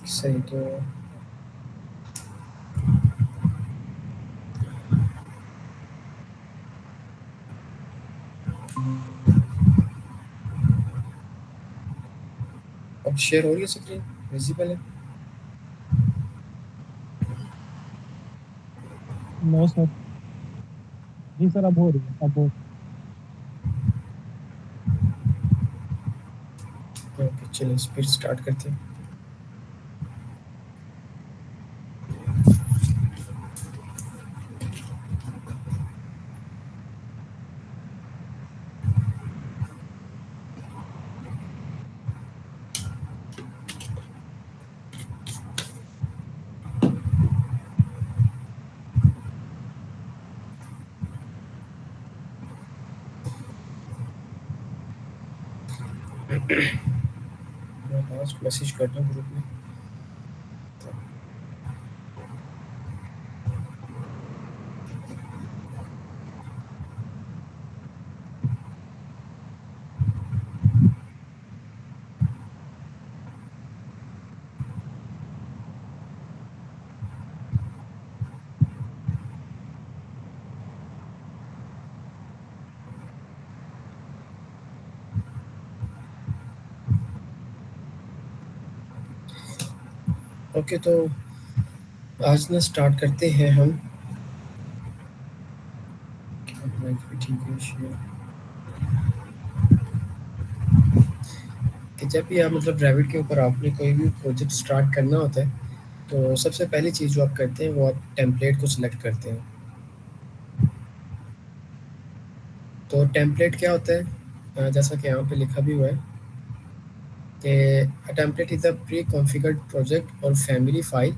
सही। तो अब शेयर हो रही है स्क्रीन, विजिबल है? No sir. जी सर, अब हो रही है, अब हो। ओके, चलिए फिर स्टार्ट करते हैं। मैं लास्ट मैसेज करता हूँ ग्रुप में। ओके, तो आज ना स्टार्ट करते हैं हम। ठीक है, शेयर। कि जब भी आप मतलब रैबिट के ऊपर आपने कोई भी प्रोजेक्ट स्टार्ट करना होता है, तो सबसे पहली चीज़ जो आप करते हैं वो आप टेम्पलेट को सिलेक्ट करते हैं। तो टेम्पलेट क्या होता है? जैसा कि यहाँ पे लिखा भी हुआ है कि a template is a pre-configured project or family file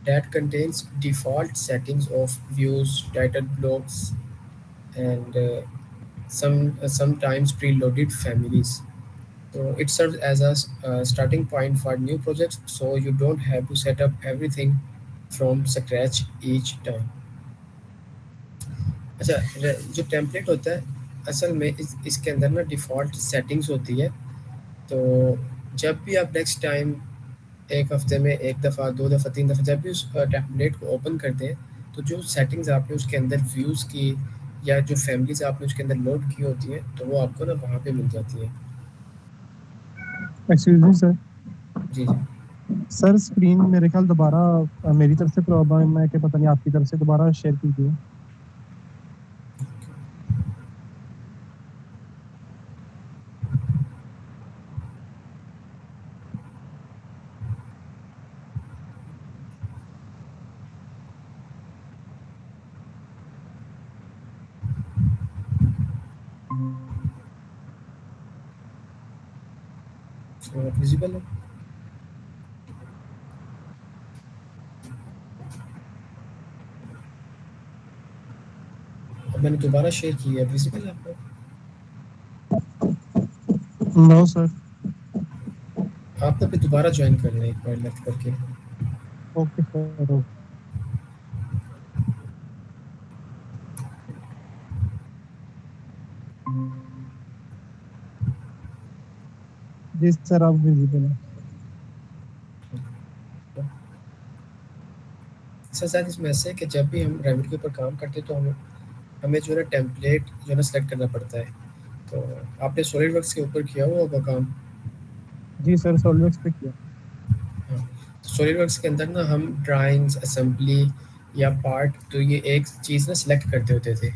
that contains default settings of views, title blocks, and sometimes preloaded families. So it serves as a starting point for new projects, so you don't have to set up everything from scratch each time. अच्छा, जो template होता है असल में इसके अंदर ना default settings होती है। तो जब भी आप नेक्स्ट टाइम एक हफ्ते में एक दफ़ा, दो दफ़ा, तीन दफ़ा जब भी उस टेम्पलेट को ओपन करते हैं, तो जो सेटिंग्स आपने उसके अंदर व्यूज़ की या जो फैमिलीज आपने उसके अंदर लोड की होती है, तो वो आपको ना वहाँ पे मिल जाती है। Excuse me sir. जी जी। सर स्क्रीन मेरे ख्याल दोबारा मेरी तरफ से प्रॉब्लम है कि पता नहीं, आपकी तरफ से दोबारा शेयर कीजिए। विजिबल है? अब मैंने दोबारा शेयर की है, विजिबल है आपको? No sir. आप ना फिर दोबारा ज्वाइन कर लें एक बार लेफ्ट करके। Okay sir, okay. जी सर, अब विजिबल है। इसका शायद इसमें ऐसे है कि जब भी हम रैबिट के ऊपर काम करते हैं, तो हमें हमें जो है ना टेम्पलेट जो है ना सेलेक्ट करना पड़ता है। तो आपने सॉलिड वर्क्स के ऊपर किया हुआ होगा काम। जी सर, सॉलिडवर्क्स पे किया। हाँ, तो सॉलिडवर्क्स के अंदर ना हम ड्राइंग्स, असेंबली या पार्ट, तो ये एक चीज़ ना सिलेक्ट करते होते थे,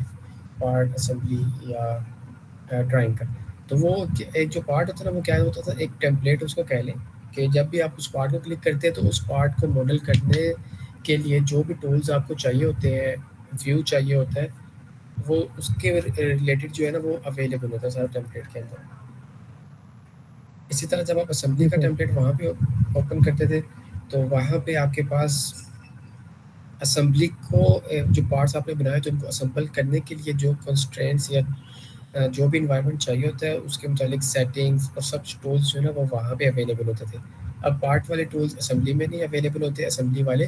पार्ट, असेंबली या ड्राइंग का। तो वो एक जो पार्ट होता है ना, वो क्या होता था, एक टेम्पलेट उसको कह लें कि जब भी आप उस पार्ट को क्लिक करते हैं, तो उस पार्ट को मॉडल करने के लिए जो भी टूल्स आपको चाहिए होते हैं, व्यू चाहिए होता है, वो उसके रिलेटेड जो है ना वो अवेलेबल होता है सारा टेम्पलेट के अंदर। इसी तरह जब आप असेंबली जी का सर। टेम्पलेट वहाँ पे ओपन करते थे, तो वहाँ पे आपके पास असेंबली को जो पार्ट्स आपने बनाए थे उनको असेंबल करने के लिए जो कंस्ट्रेंट्स या जो भी इन्वायरमेंट चाहिए होता है उसके मुतालिक सेटिंग्स और सब टूल्स जो है ना वो वहाँ पे अवेलेबल होते थे। अब पार्ट वाले टूल्स असेंबली में नहीं अवेलेबल होते, असेंबली वाले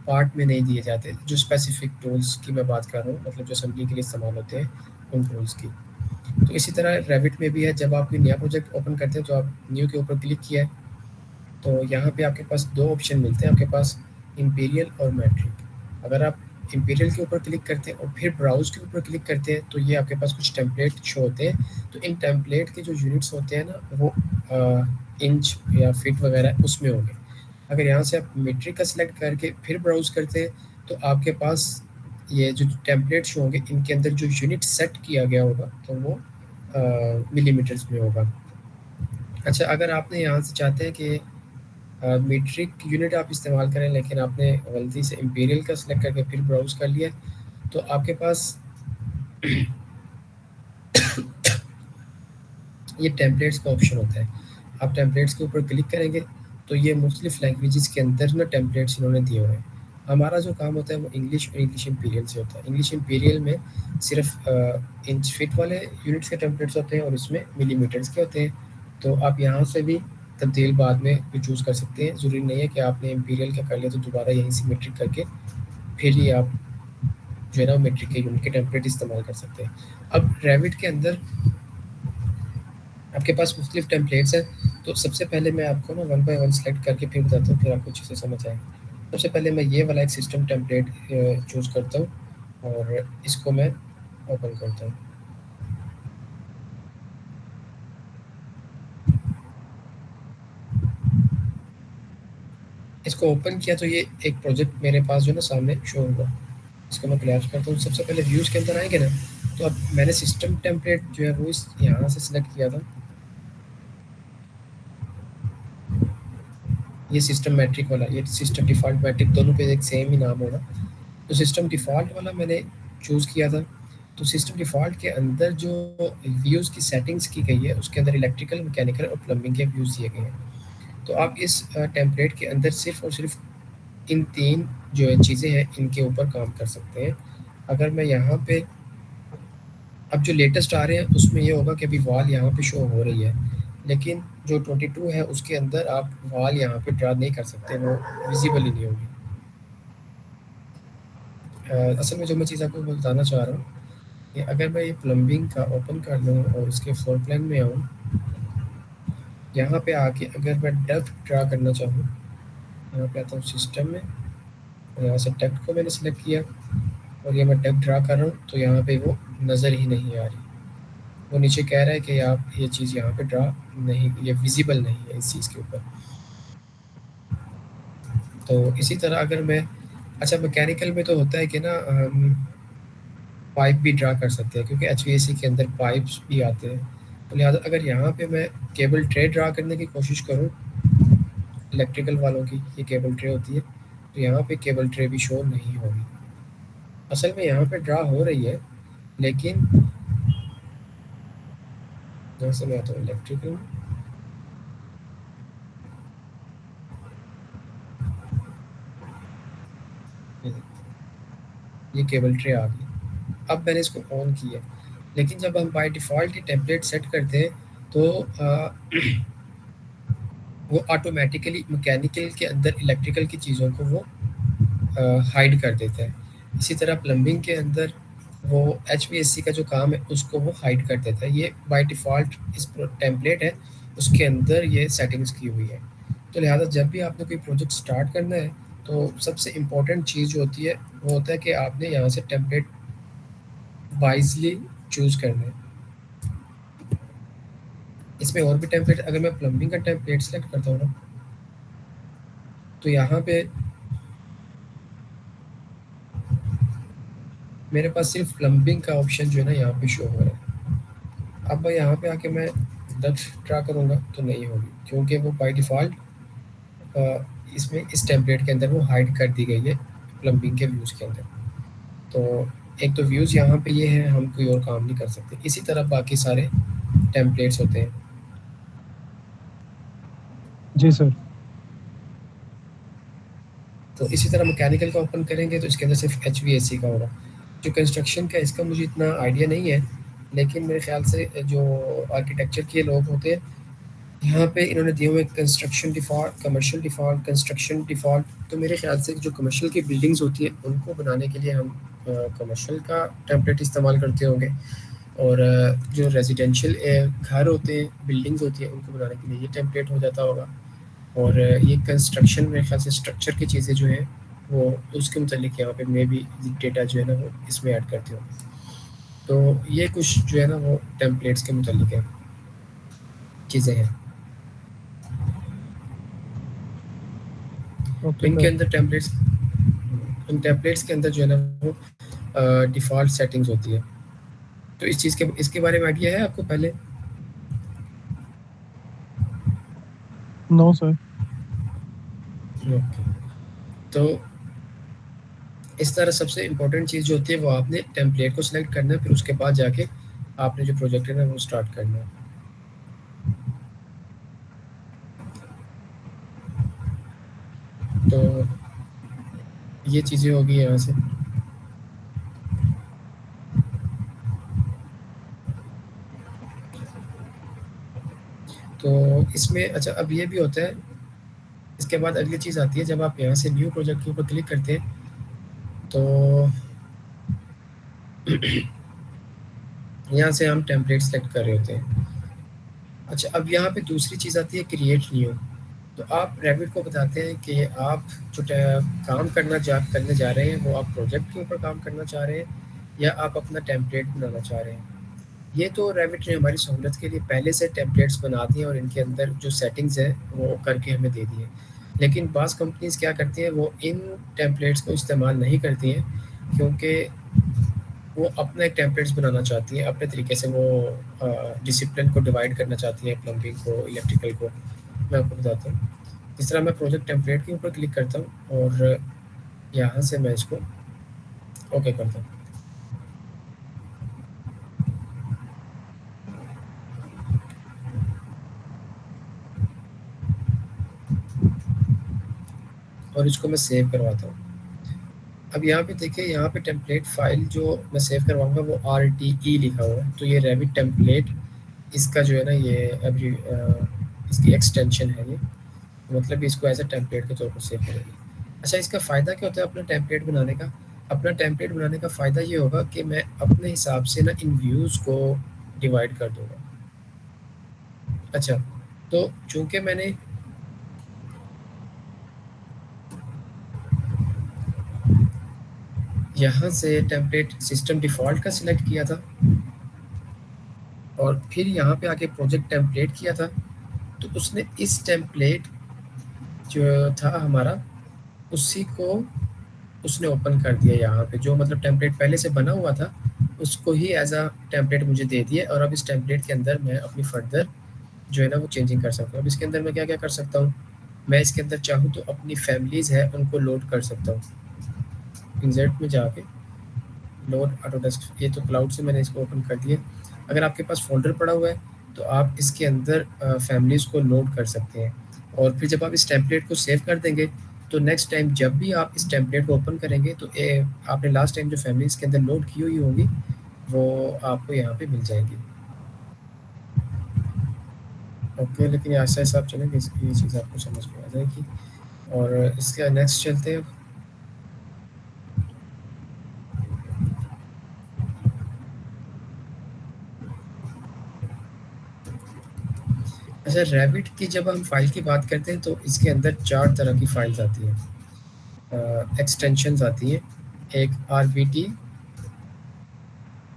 पार्ट में नहीं दिए जाते। जो स्पेसिफिक टूल्स की मैं बात कर रहा हूँ, मतलब जो असेंबली के लिए इस्तेमाल होते हैं उन टूल्स की। तो इसी तरह रेविट में भी है, जब आप कोई नया प्रोजेक्ट ओपन करते हैं तो आप न्यू के ऊपर क्लिक किया है, तो यहाँ पे आपके पास 2 ऑप्शन मिलते हैं आपके पास, इम्पीरियल और मैट्रिक। अगर आप इम्पीरियल के ऊपर क्लिक करते हैं और फिर ब्राउज़ के ऊपर क्लिक करते हैं, तो ये आपके पास कुछ टेम्पलेट शो होते हैं। तो इन टेम्पलेट के जो यूनिट्स होते हैं ना, वो इंच या फीट वगैरह उसमें होंगे। अगर यहाँ से आप मीट्रिक का सिलेक्ट करके फिर ब्राउज़ करते हैं, तो आपके पास ये जो टेम्पलेट शो होंगे, इनके अंदर जो यूनिट सेट किया गया होगा, तो वो मिलीमीटर्स में होगा। अच्छा, अगर आपने यहाँ से चाहते हैं कि मीट्रिक यूनिट आप इस्तेमाल करें, लेकिन आपने गलती से इम्पीरियल का सिलेक्ट करके फिर ब्राउज़ कर लिया, तो आपके पास ये टेम्पलेट्स का ऑप्शन होता है। आप टेम्पलेट्स के ऊपर क्लिक करेंगे, तो ये मुख्तलिफ़ लैंग्वेजेस के अंदर ना टेम्पलेट्स इन्होंने दिए हुए हैं। हमारा जो काम होता है वो इंग्लिश और इंग्लिश इम्पीरियल से होता है। इंग्लिश इम्पीरियल में सिर्फ इंच फीट वाले यूनिट्स के टेम्पलेट्स होते हैं और इसमें मिलीमीटर्स के होते हैं। तो आप यहाँ से भी तब्दील बाद में भी चूज़ कर सकते हैं। ज़रूरी नहीं है कि आपने इम्पीरियल का कर लिया तो दोबारा यहीं से मीट्रिक करके फिर ही आप जो है ना मीट्रिक के यूनिट के टेम्पलेट इस्तेमाल कर सकते हैं। अब रेविट के अंदर आपके पास मुख्तलिफ टेम्पलेट्स हैं। तो सबसे पहले मैं आपको ना वन बाय वन सेलेक्ट करके फिर बताता हूँ, फिर आपको अच्छे से समझ आएगा। सबसे पहले मैं ये वाला एक सिस्टम टेम्पलेट चूज़ करता हूँ और इसको मैं ओपन करता हूँ। इसको ओपन किया तो ये एक प्रोजेक्ट मेरे पास जो है ना सामने शो होगा। इसको मैं क्लैप्स करता हूँ। सबसे पहले व्यूज़ के अंदर आएंगे ना, तो अब मैंने सिस्टम टेम्पलेट जो है वो इस यहाँ से सिलेक्ट किया था। ये सिस्टम मैट्रिक वाला, ये सिस्टम डिफ़ॉल्ट मैट्रिक, दोनों पे एक सेम ही नाम होगा। तो सिस्टम डिफ़ॉल्ट वाला मैंने चूज़ किया था। तो सिस्टम डिफ़ॉल्ट के अंदर जो व्यूज़ की सेटिंग्स की गई है, उसके अंदर इलेक्ट्रिकल, मैकेनिकल और प्लम्बिंग के व्यूज़ दिए गए हैं। तो आप इस टेम्पलेट के अंदर सिर्फ़ और सिर्फ इन 3 जो है चीज़ें हैं, इनके ऊपर काम कर सकते हैं। अगर मैं यहाँ पे अब जो लेटेस्ट आ रहे हैं, उसमें ये होगा कि अभी वॉल यहाँ पे शो हो रही है, लेकिन जो 22 है, उसके अंदर आप वॉल यहाँ पे ड्रा नहीं कर सकते, वो विज़िबल ही नहीं होगी। असल में जो मैं चीज़ आपको बताना चाह रहा हूँ कि अगर मैं ये प्लम्बिंग का ओपन कर लूँ और इसके फ्लोर प्लान में आऊँ, यहाँ पे आके अगर मैं डेप्थ ड्रा करना चाहूँ, यहाँ पे आता हूँ सिस्टम में, यहाँ से डेप्थ को मैंने सेलेक्ट किया और ये मैं डेप्थ ड्रा कर रहा हूँ, तो यहाँ पे वो नज़र ही नहीं आ रही। वो नीचे कह रहा है कि आप ये चीज़ यहाँ पे ड्रा नहीं, ये विजिबल नहीं है इस चीज़ के ऊपर। तो इसी तरह अगर मैं, अच्छा मैकेनिकल में तो होता है कि ना हम पाइप भी ड्रा कर सकते हैं, क्योंकि एचवीएसी के अंदर पाइप्स भी आते हैं। तो लिहाजा अगर यहाँ पे मैं केबल ट्रे ड्रा करने की कोशिश करूँ, इलेक्ट्रिकल वालों की ये केबल ट्रे होती है, तो यहाँ पे केबल ट्रे भी शो नहीं होगी। असल में यहाँ पे ड्रा हो रही है, लेकिन यहाँ से मैं आता हूँ इलेक्ट्रिकल में, ये केबल ट्रे आ गई। अब मैंने इसको ऑन किया, लेकिन जब हम by default he template set करते हैं, तो वो ऑटोमेटिकली मैकेनिकल के अंदर इलेक्ट्रिकल की चीज़ों को वो हाइड कर देता है। इसी तरह प्लम्बिंग के अंदर वो एचवीएसी का जो काम है, उसको वो हाइड कर देता है। ये बाय डिफ़ॉल्ट इस टेम्पलेट है, उसके अंदर ये सेटिंग्स की हुई है। तो लिहाजा जब भी आपने कोई प्रोजेक्ट स्टार्ट करना है, तो सबसे इम्पोर्टेंट चीज़ जो होती है, वो होता है कि आपने यहाँ से टेम्पलेट वाइजली चूज़ करना है। इसमें और भी टेम्पलेट, अगर मैं प्लम्बिंग का टेम्पलेट सेलेक्ट करता हूँ ना, तो यहाँ पे मेरे पास सिर्फ प्लम्बिंग का ऑप्शन जो है ना यहाँ पे शो हो रहा है। अब मैं यहाँ पे आके मैं डेप्थ ड्रा करूँगा तो नहीं होगी, क्योंकि वो बाय डिफ़ॉल्ट इसमें इस टेम्पलेट के अंदर वो हाइड कर दी गई है प्लम्बिंग के व्यूज़ के अंदर। तो एक तो व्यूज़ यहाँ पे ये है, हम कोई और काम नहीं कर सकते। इसी तरह बाकी सारे टेम्पलेट्स होते हैं। जी सर। तो इसी तरह मैकेनिकल का ओपन करेंगे तो इसके अंदर सिर्फ एचवीएसी का होगा। जो कंस्ट्रक्शन का, इसका मुझे इतना आइडिया नहीं है, लेकिन मेरे ख्याल से जो आर्किटेक्चर के लोग होते हैं, यहाँ पे इन्होंने दिए हुए construction default, commercial default, construction default. तो मेरे ख्याल से जो कमर्शियल की बिल्डिंग्स होती है, उनको बनाने के लिए हम कमर्शियल का टेम्पलेट इस्तेमाल करते होंगे, और जो रेजिडेंशियल घर होते हैं, बिल्डिंग्स होती है, उनको बनाने के लिए ये टेम्पलेट हो जाता होगा। और ये कंस्ट्रक्शन मेरे ख्याल से स्ट्रक्चर की चीज़ें जो हैं वो उसके मुतालिक यहाँ पे मे भी डेटा जो है ना वो इसमें ऐड करते हो। तो ये कुछ जो है ना वो टेम्पलेट्स के मुतालिक है चीज़ें हैं। तो ओके इनके सर। अंदर टेम्पलेट्स इन टेम्पलेट्स के अंदर जो है ना वो डिफ़ॉल्ट सेटिंग्स होती है। तो इस चीज़ के इसके बारे में आइडिया है आपको पहले? No sir. ओके। तो इस तरह सबसे इम्पोर्टेंट चीज़ जो होती है वो आपने टेम्पलेट को सिलेक्ट करना है, फिर उसके बाद जाके आपने जो प्रोजेक्ट है ना वो स्टार्ट करना है। तो ये चीज़ें होगी यहाँ से। तो इसमें अच्छा अब ये भी होता है, इसके बाद अगली चीज़ आती है जब आप यहाँ से न्यू प्रोजेक्ट के ऊपर क्लिक करते हैं तो यहाँ से हम टेम्पलेट सेलेक्ट कर रहे होते हैं। अच्छा अब यहाँ पे दूसरी चीज़ आती है क्रिएट न्यू। तो आप रैबिट को बताते हैं कि आप जो काम करने जा रहे हैं वो आप प्रोजेक्ट के ऊपर काम करना चाह रहे हैं या आप अपना टेम्पलेट बनाना चाह रहे हैं। ये तो रैबिट ने हमारी सहूलत के लिए पहले से टेम्पलेट्स बना दिए और इनके अंदर जो सेटिंग्स है वो करके हमें दे दिए। लेकिन बाज़ कंपनीज़ क्या करती हैं वो इन टेम्पलेट्स को इस्तेमाल नहीं करती हैं क्योंकि वो अपना एक टेम्पलेट्स बनाना चाहती हैं, अपने तरीके से वो डिसिप्लिन को डिवाइड करना चाहती हैं, प्लम्बिंग को, इलेक्ट्रिकल को। मैं आपको बताता हूँ। इस तरह मैं प्रोजेक्ट टेम्पलेट के ऊपर क्लिक करता हूँ और यहाँ से मैं इसको ओके करता हूँ। और इसको मैं सेव करवाता हूँ। अब यहाँ पे देखिए, यहाँ पे टेम्पलेट फ़ाइल जो मैं सेव करवाऊँगा वो RTE लिखा हुआ है, तो ये रैबिट टेम्पलेट इसका जो है ना ये इसकी एक्सटेंशन है ये, मतलब इसको एज़ अ टेम्पलेट के तौर पर सेव करेगी। अच्छा इसका फ़ायदा क्या होता है अपना टेम्पलेट बनाने का? अपना टेम्पलेट बनाने का फ़ायदा ये होगा कि मैं अपने हिसाब से ना इन व्यूज़ को डिवाइड कर दूँगा। अच्छा, तो चूँकि मैंने यहाँ से टेम्पलेट सिस्टम डिफ़ॉल्ट का सिलेक्ट किया था और फिर यहाँ पे आके प्रोजेक्ट टेम्पलेट किया था, तो उसने इस टेम्पलेट जो था हमारा, उसी को उसने ओपन कर दिया यहाँ पे, जो मतलब टेम्पलेट पहले से बना हुआ था, उसको ही एज़ अ टेम्पलेट मुझे दे दिया और अब इस टेम्पलेट के अंदर मैं अपनी फर्दर जो है ना वो चेंजिंग कर सकता हूँ। अब इसके अंदर मैं क्या-क्या कर सकता हूँ? मैं इसके अंदर चाहूँ तो अपनी फैमिलीज़ है, उनको लोड कर सकता हूँ। इंसर्ट में जाके लोड ऑटोडेस्क, ये तो क्लाउड से मैंने इसको ओपन कर दिया। अगर आपके पास फ़ोल्डर पड़ा हुआ है, तो आप इसके अंदर फैमिलीज़ को लोड कर सकते हैं और फिर जब आप इस टेम्पलेट को सेव कर देंगे, तो नेक्स्ट टाइम जब भी आप इस टेम्पलेट को ओपन करेंगे, तो आपने लास्ट टाइम जो फैमिलीज़ के अंदर लोड की हुई होंगी, वो आपको यहाँ पे मिल जाएँगी। ओके, लेकिन ऐसा-ऐसा आप चलेंगे, ये चीज़ आपको समझ में आ जाएगी और इसके नेक्स्ट चलते हैं। अच्छा, रैबिट की जब हम फ़ाइल की बात करते हैं, तो इसके अंदर 4 तरह की फ़ाइल्स आती हैं। एक्सटेंशंस आती हैं, एक RBT,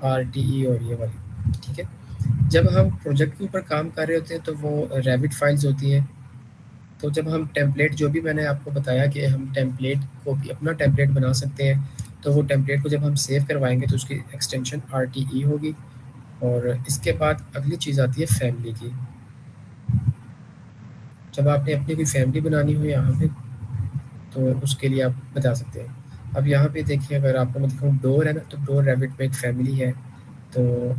RTE और ये वाली, ठीक है। जब हम प्रोजेक्ट के ऊपर काम कर रहे होते हैं तो वो रैबिट फाइल्स होती हैं। तो जब हम टेम्पलेट, जो भी मैंने आपको बताया कि हम टेम्पलेट को भी अपना टेम्पलेट बना सकते हैं, तो वो टेम्पलेट को जब हम सेव करवाएंगे तो उसकी एक्सटेंशन RTE होगी। और इसके बाद अगली चीज़ आती है फैमिली की। जब आपने अपनी कोई फैमिली बनानी हो यहाँ पे, तो उसके लिए आप बता सकते हैं। अब यहाँ पे देखिए, अगर आपको मैं दिखाऊँ डोर है ना, तो डोर रैबिट में एक फैमिली है। तो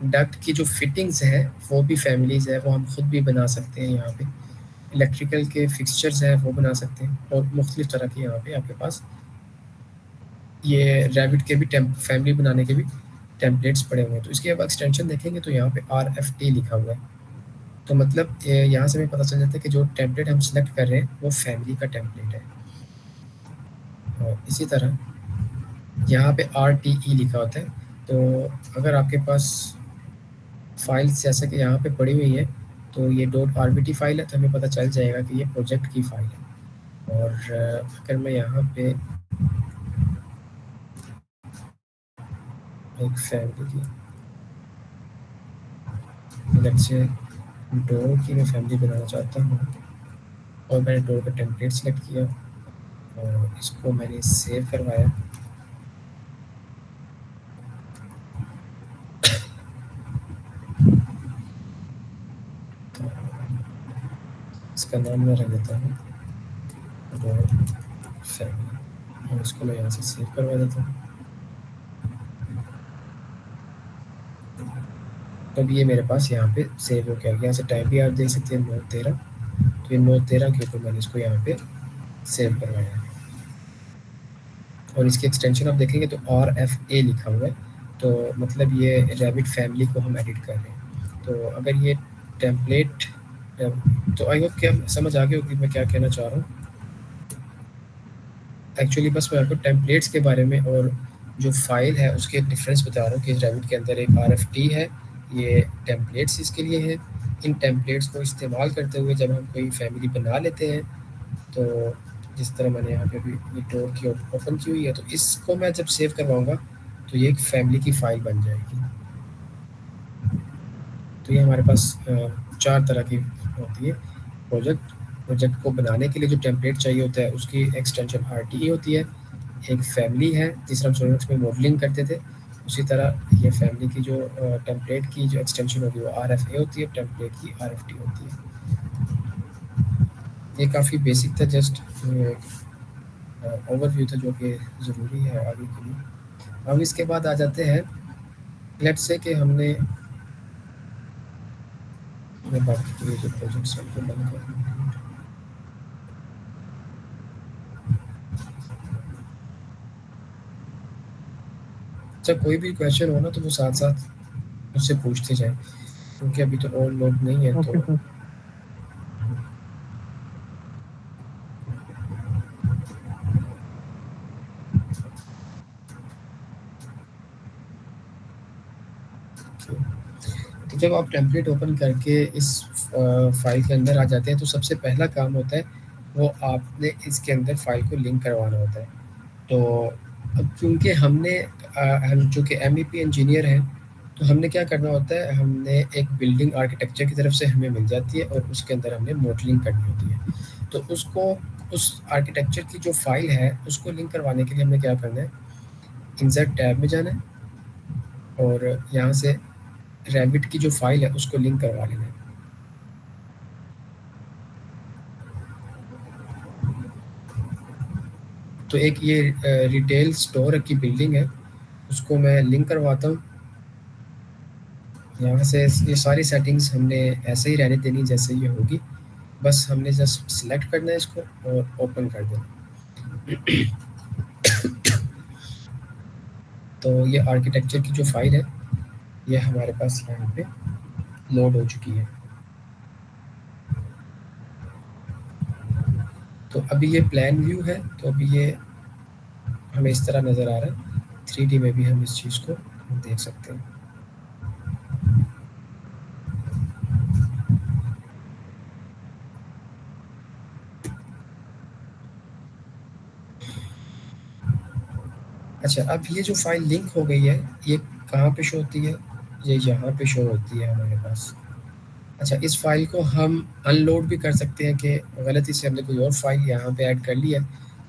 डक्ट की जो फिटिंग्स हैं वो भी फैमिलीज़ है, वो हम खुद भी बना सकते हैं यहाँ पे। इलेक्ट्रिकल के फिक्सचर्स हैं वो बना सकते हैं और मुख्तलिफ़ तरह के यहाँ पे आपके पास ये रैबिट के भी फैमिली बनाने के भी टेम्पलेट्स पड़े हुए हैं। तो इसके अब एक्सटेंशन देखेंगे तो यहाँ पे RFT लिखा हुआ है। तो मतलब यहाँ से हमें पता चल जाता है कि जो टेम्पलेट हम सेलेक्ट कर रहे हैं वो फैमिली का टेम्पलेट है। और इसी तरह यहाँ पे RTE लिखा होता है। तो अगर आपके पास फाइल्स जैसे कि यहाँ पे पड़ी हुई है, तो ये .rbt फाइल है, तो हमें पता चल जाएगा कि ये प्रोजेक्ट की फाइल है। और अगर मैं यहाँ पे एक फैमिली की, लेट्स से डोर की मैं फैमिली बनाना चाहता हूँ, और मैंने डोर का टेम्पलेट सेलेक्ट किया और इसको मैंने सेव करवाया। तो इसका नाम मैं रख देता हूँ डोर फैमिली, और इसको मैं यहाँ से सेव करवा देता हूँ। तो ये मेरे पास यहाँ पे सेव हो गया। यहाँ से टाइम भी आप देख सकते हैं 9/13, तो ये 9/13 के ऊपर मैंने इसको यहाँ पे सेव करवाया है। और इसकी एक्सटेंशन आप देखेंगे तो RFA लिखा हुआ है, तो मतलब ये रैबिट फैमिली को हम एडिट कर रहे हैं। तो अगर ये टेम्पलेट, तो आई होप कि आप समझ आ गए हो कि मैं क्या कहना चाह रहा हूँ। एक्चुअली बस मैं आपको टेम्पलेट्स के बारे में और जो फाइल है उसके डिफरेंस बता रहा हूँ कि रैबिट के अंदर एक RFT है, ये टेम्पलेट्स इसके लिए है। इन टेम्पलेट्स को इस्तेमाल करते हुए जब हम कोई फैमिली बना लेते हैं, तो जिस तरह मैंने यहाँ पे भी ये डोर की ओपन की हुई है, तो इसको मैं जब सेव करवाऊँगा तो ये एक फैमिली की फ़ाइल बन जाएगी। तो ये हमारे पास 4 तरह की होती है। प्रोजेक्ट को बनाने के लिए जो टेम्पलेट चाहिए होता है उसकी एक्सटेंशन RTE होती है। एक फैमिली है, तीसरा हम सॉलिडवर्क्स में मॉडलिंग करते थे, उसी तरह ये फैमिली की जो टेम्पलेट की जो एक्सटेंशन होगी वो RFA होती है, टेम्पलेट की RFT होती है। ये काफ़ी बेसिक था, जस्ट ओवरव्यू था जो कि ज़रूरी है आगे के लिए। अब इसके बाद आ जाते हैं, लेट्स से कि हमने बाकी के जो प्रोजेक्ट्स हैं उनको बंद कर दिया। जब कोई भी क्वेश्चन हो ना तो वो साथ साथ मुझसे पूछते जाए, क्योंकि अभी तो और लोग नहीं है। ओके तो सर। तो जब आप टेम्पलेट ओपन करके इस फाइल के अंदर आ जाते हैं, तो सबसे पहला काम होता है वो आपने इसके अंदर फाइल को लिंक करवाना होता है। तो अब क्योंकि हम चूँकि MEP इंजीनियर हैं, तो हमने क्या करना होता है, हमने एक बिल्डिंग आर्किटेक्चर की तरफ से हमें मिल जाती है और उसके अंदर हमने मॉडलिंग करनी होती है। तो उसको, उस आर्किटेक्चर की जो फाइल है उसको लिंक करवाने के लिए हमने क्या करना है, इंसर्ट टैब में जाना है और यहाँ से रैबिट की जो फाइल है उसको लिंक करवा लेना है। तो एक ये रिटेल स्टोर की बिल्डिंग है, उसको मैं लिंक करवाता हूँ। यहाँ से ये सारी सेटिंग्स हमने ऐसे ही रहने देनी जैसे ये होगी, बस हमने जस्ट सिलेक्ट करना है इसको और ओपन कर देना। तो ये आर्किटेक्चर की जो फाइल है ये हमारे पास यहाँ पे लोड हो चुकी है। तो अभी ये प्लान व्यू है, तो अभी ये हमें इस तरह नज़र आ रहा है। 3D में भी हम इस चीज़ को देख सकते हैं। अच्छा, अब ये जो फाइल लिंक हो गई है, ये कहाँ पे शो होती है? ये यहाँ पे शो होती है हमारे पास। अच्छा, इस फाइल को हम अनलोड भी कर सकते हैं कि गलती से हमने कोई और फाइल यहाँ पे ऐड कर ली है,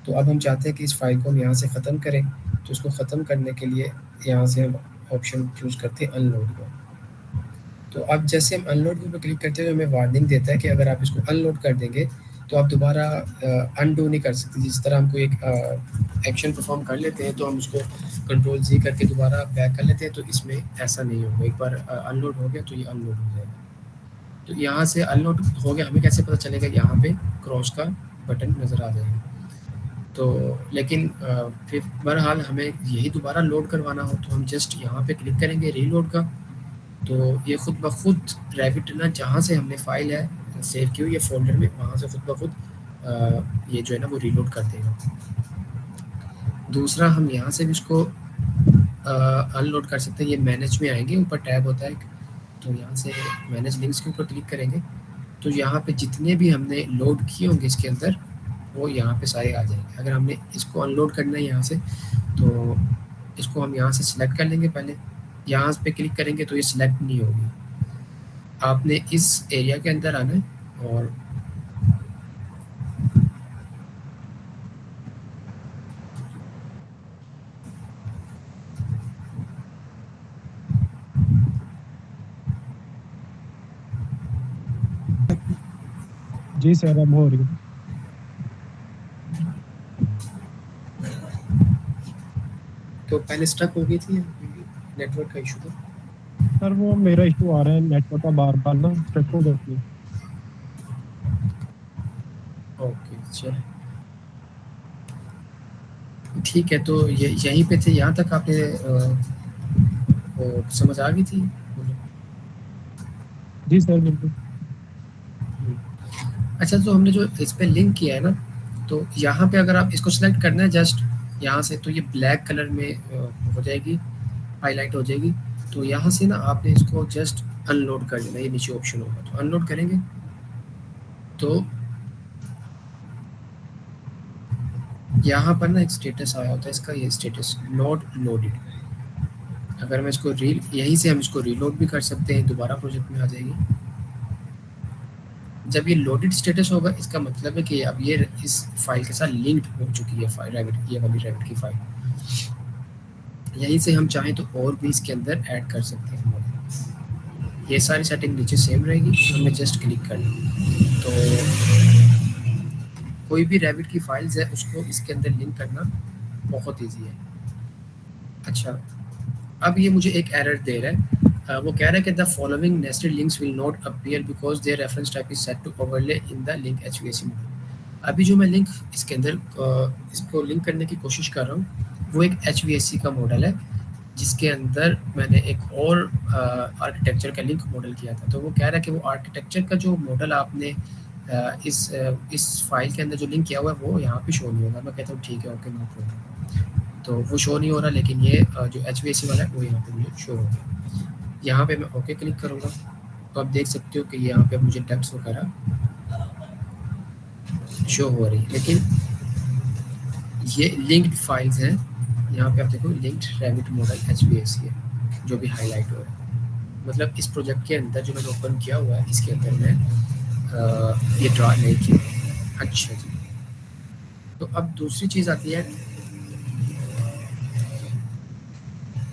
तो अब हम चाहते हैं कि इस फाइल को हम यहाँ से ख़त्म करें। तो इसको ख़त्म करने के लिए यहाँ से हम ऑप्शन चूज़ करते हैं अनलोड को। तो अब जैसे हम अनलोड पे क्लिक करते हैं तो हमें वार्निंग देता है कि अगर आप इसको अनलोड कर देंगे तो आप दोबारा अनडू नहीं कर सकते। जिस तरह हम कोई एक एक्शन परफॉर्म कर लेते हैं तो हम उसको Ctrl+Z करके दोबारा बैक कर लेते हैं, तो इसमें ऐसा नहीं होगा। एक बार अनलोड हो गया तो ये अनलोड हो जाएगा। तो यहाँ से अनलोड हो गया, हमें कैसे पता चलेगा? यहाँ पे क्रॉस का बटन नज़र आ जाएगा। तो लेकिन फिर बहरहाल हमें यही दोबारा लोड करवाना हो तो हम जस्ट यहाँ पे क्लिक करेंगे रीलोड का, तो ये खुद ब खुद रैबिट ना जहाँ से हमने फाइल है सेव की हुई है फोल्डर में, वहाँ से खुद ब खुद ये जो है ना वो रीलोड कर देगा। दूसरा, हम यहाँ से भी इसको अनलोड कर सकते हैं। ये मैनेज में आएंगे, ऊपर टैब होता है, तो यहाँ से मैनेज लिंक्स के ऊपर क्लिक करेंगे तो यहाँ पे जितने भी हमने लोड किए होंगे इसके अंदर वो यहाँ पे सारे आ जाएंगे। अगर हमने इसको अनलोड करना है यहाँ से तो इसको हम यहाँ से सिलेक्ट कर लेंगे। पहले यहाँ पे क्लिक करेंगे तो ये सिलेक्ट नहीं होगी, आपने इस एरिया के अंदर आना है और जी सर अब हो रही है। तो पहले स्टक हो गई थी, नेटवर्क का इशू था। सर वो मेरा इशू आ रहा है नेटवर्क का, बार बार ना स्टक हो जाती है। ओके चल ठीक है। तो ये यहीं पे थे, यहाँ तक आपने वो समझ आ गई थी? जी सर बिल्कुल। अच्छा, तो हमने जो इस पे लिंक किया है ना, तो यहाँ पे अगर आप इसको सिलेक्ट करना है जस्ट यहाँ से तो ये ब्लैक कलर में हो जाएगी, हाईलाइट हो जाएगी। तो यहाँ से ना आपने इसको जस्ट अनलोड कर देना, ये नीचे ऑप्शन होगा तो अनलोड करेंगे तो यहाँ पर ना एक स्टेटस आया होता है इसका, ये स्टेटस नॉट लोडेड। अगर मैं इसको यहीं से हम इसको रीलोड भी कर सकते हैं, दोबारा प्रोजेक्ट में आ जाएगी। जब ये लोडेड स्टेटस होगा इसका मतलब है कि अब ये इस फाइल के साथ लिंक्ड हो चुकी है फाइल, रैबिट, ये वाली रैबिट की फाइल। यहीं से हम चाहें तो और भी इसके अंदर ऐड कर सकते हैं। ये सारी सेटिंग नीचे सेम रहेगी, हमें जस्ट क्लिक करना। तो कोई भी रैबिट की फाइल्स है उसको इसके अंदर लिंक करना बहुत ईजी है। अच्छा, अब ये मुझे एक एरर दे रहा है। वो कह रहा है कि the following nested links will not appear because their reference type is set to overlay in the link HVAC model. अभी जो मैं लिंक इसके अंदर इसको लिंक करने की कोशिश कर रहा हूँ वो एक एचवीएसी का मॉडल है जिसके अंदर मैंने एक और आर्किटेक्चर का लिंक मॉडल किया था। तो वो कह रहा है कि वो आर्किटेक्चर का जो मॉडल आपने इस फाइल के अंदर जो लिंक किया हुआ है वो यहाँ पे शो नहीं होगा। मैं कहता हूँ ठीक है, ओके नो प्रॉब्लम। तो वो शो नहीं हो रहा, लेकिन ये जो एचवीएसी वाला है वो यहाँ पे मुझे शो हो गया। यहाँ पे मैं ओके क्लिक करूँगा तो आप देख सकते हो कि यहाँ पे मुझे टेक्स्ट वगैरह शो हो रही है, लेकिन ये लिंक्ड फाइल्स हैं। यहाँ पे आप देखो लिंक्ड रैबिट मॉडल एचवीएसी है जो भी हाईलाइट हो रहा है। मतलब इस प्रोजेक्ट के अंदर जो मैंने ओपन किया हुआ है इसके अंदर मैं ये ड्रा नहीं किया। अच्छा जी, तो अब दूसरी चीज़ आती है।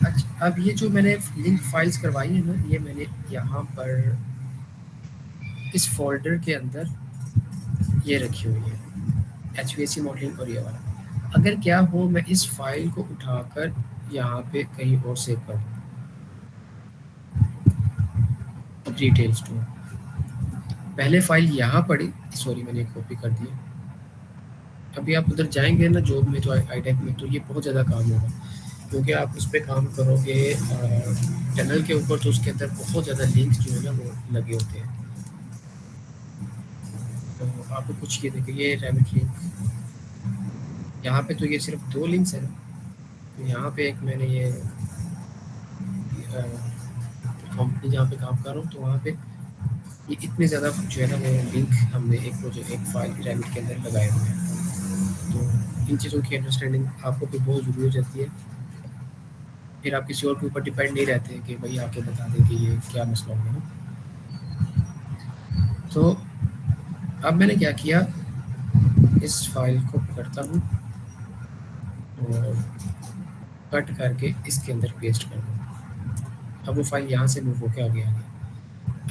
अच्छा, अब ये जो मैंने लिंक फाइल्स करवाई है ना, ये मैंने यहाँ पर इस फोल्डर के अंदर ये रखी हुई है एचवीएसी मॉडलिंग और ये वाला। अगर क्या हो मैं इस फाइल को उठाकर यहाँ पे कहीं और सेव कर दूँ, डिटेल्स टू, पहले फाइल यहाँ पड़ी, सॉरी मैंने कॉपी कर दी। अभी आप उधर जाएंगे ना जॉब में तो आईटेक में, तो ये बहुत ज़्यादा काम होगा क्योंकि आप उस पर काम करोगे टनल के ऊपर, तो उसके अंदर बहुत ज़्यादा लिंक्स जो है ना वो लगे होते हैं। तो आपको कुछ ये देखिए, ये रैबिट लिंक यहाँ पे तो ये सिर्फ 2 लिंक्स हैं। तो यहाँ पे एक मैंने ये कंपनी जहाँ पे काम कर रहा हूँ तो वहाँ पे ये इतने ज़्यादा जो है ना वो लिंक हमने एक प्रोजेक्ट एक फाइल रैबिट के अंदर लगाए हुए हैं। तो इन चीज़ों की अंडरस्टैंडिंग आपको भी बहुत ज़रूरी हो जाती है, फिर आप किसी और के ऊपर डिपेंड नहीं रहते कि भाई आके बता दें कि ये क्या मसला होगा ना। तो अब मैंने क्या किया, इस फाइल को पकड़ता हूँ और कट करके इसके अंदर पेस्ट कर दूँ। अब वो फाइल यहाँ से मूव होके आगे आ गई।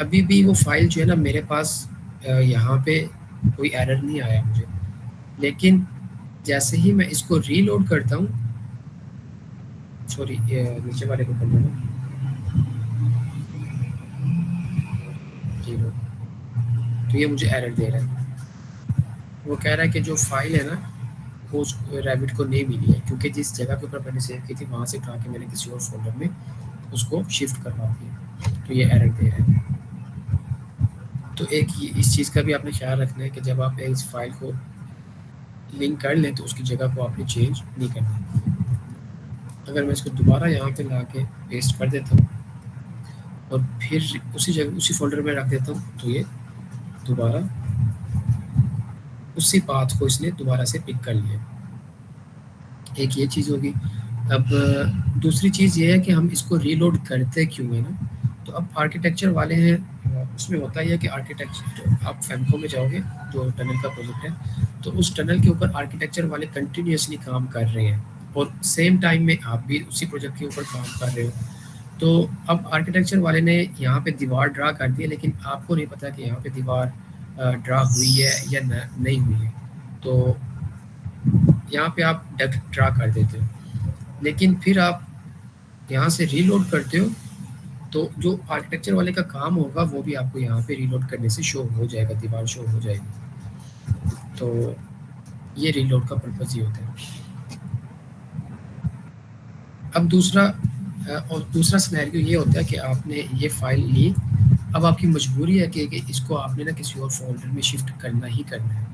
अभी भी वो फाइल जो है ना मेरे पास यहाँ पे कोई एरर नहीं आया मुझे, लेकिन जैसे ही मैं इसको रीलोड करता हूँ, सॉरी नीचे वाले को करना है रीलोड, तो ये मुझे एरर दे रहा है। वो कह रहा है कि जो फाइल है ना वो उस रैबिट को नहीं मिली है क्योंकि जिस जगह के ऊपर मैंने सेव की थी वहाँ से उठा के मैंने किसी और फोल्डर में उसको शिफ्ट करवा दिया, तो ये एरर दे रहा है। तो एक इस चीज़ का भी आपने ख्याल रखना है कि जब आप इस फाइल को लिंक कर लें तो उसकी जगह को आपने चेंज नहीं करना। अगर मैं इसको दोबारा यहाँ पे ला के पेस्ट कर देता हूँ और फिर उसी जगह उसी फ़ोल्डर में रख देता हूँ, तो ये दोबारा उसी पाथ को इसने दोबारा से पिक कर लिया। एक ये चीज़ होगी। अब दूसरी चीज़ ये है कि हम इसको रीलोड करते क्यों है ना, तो अब आर्किटेक्चर वाले हैं, उसमें होता ही है कि आर्किटेक्चर आप फैमको में जाओगे जो टनल का प्रोजेक्ट है, तो उस टनल के ऊपर आर्किटेक्चर वाले कंटिन्यूसली काम कर रहे हैं और सेम टाइम में आप भी उसी प्रोजेक्ट के ऊपर काम कर रहे हो। तो अब आर्किटेक्चर वाले ने यहाँ पे दीवार ड्रा कर दी है, लेकिन आपको नहीं पता कि यहाँ पे दीवार ड्रा हुई है या नहीं हुई है। तो यहाँ पे आप डक ड्रा कर देते हो, लेकिन फिर आप यहाँ से रीलोड करते हो, तो जो आर्किटेक्चर वाले का काम होगा वो भी आपको यहाँ पे रीलोड करने से शो हो जाएगा, दीवार शो हो जाएगी। तो ये रीलोड का पर्पज़ ही होता है। अब दूसरा सिनेरियो ये होता है कि आपने ये फाइल ली, अब आपकी मजबूरी है कि इसको आपने ना किसी और फोल्डर में शिफ्ट करना ही करना है,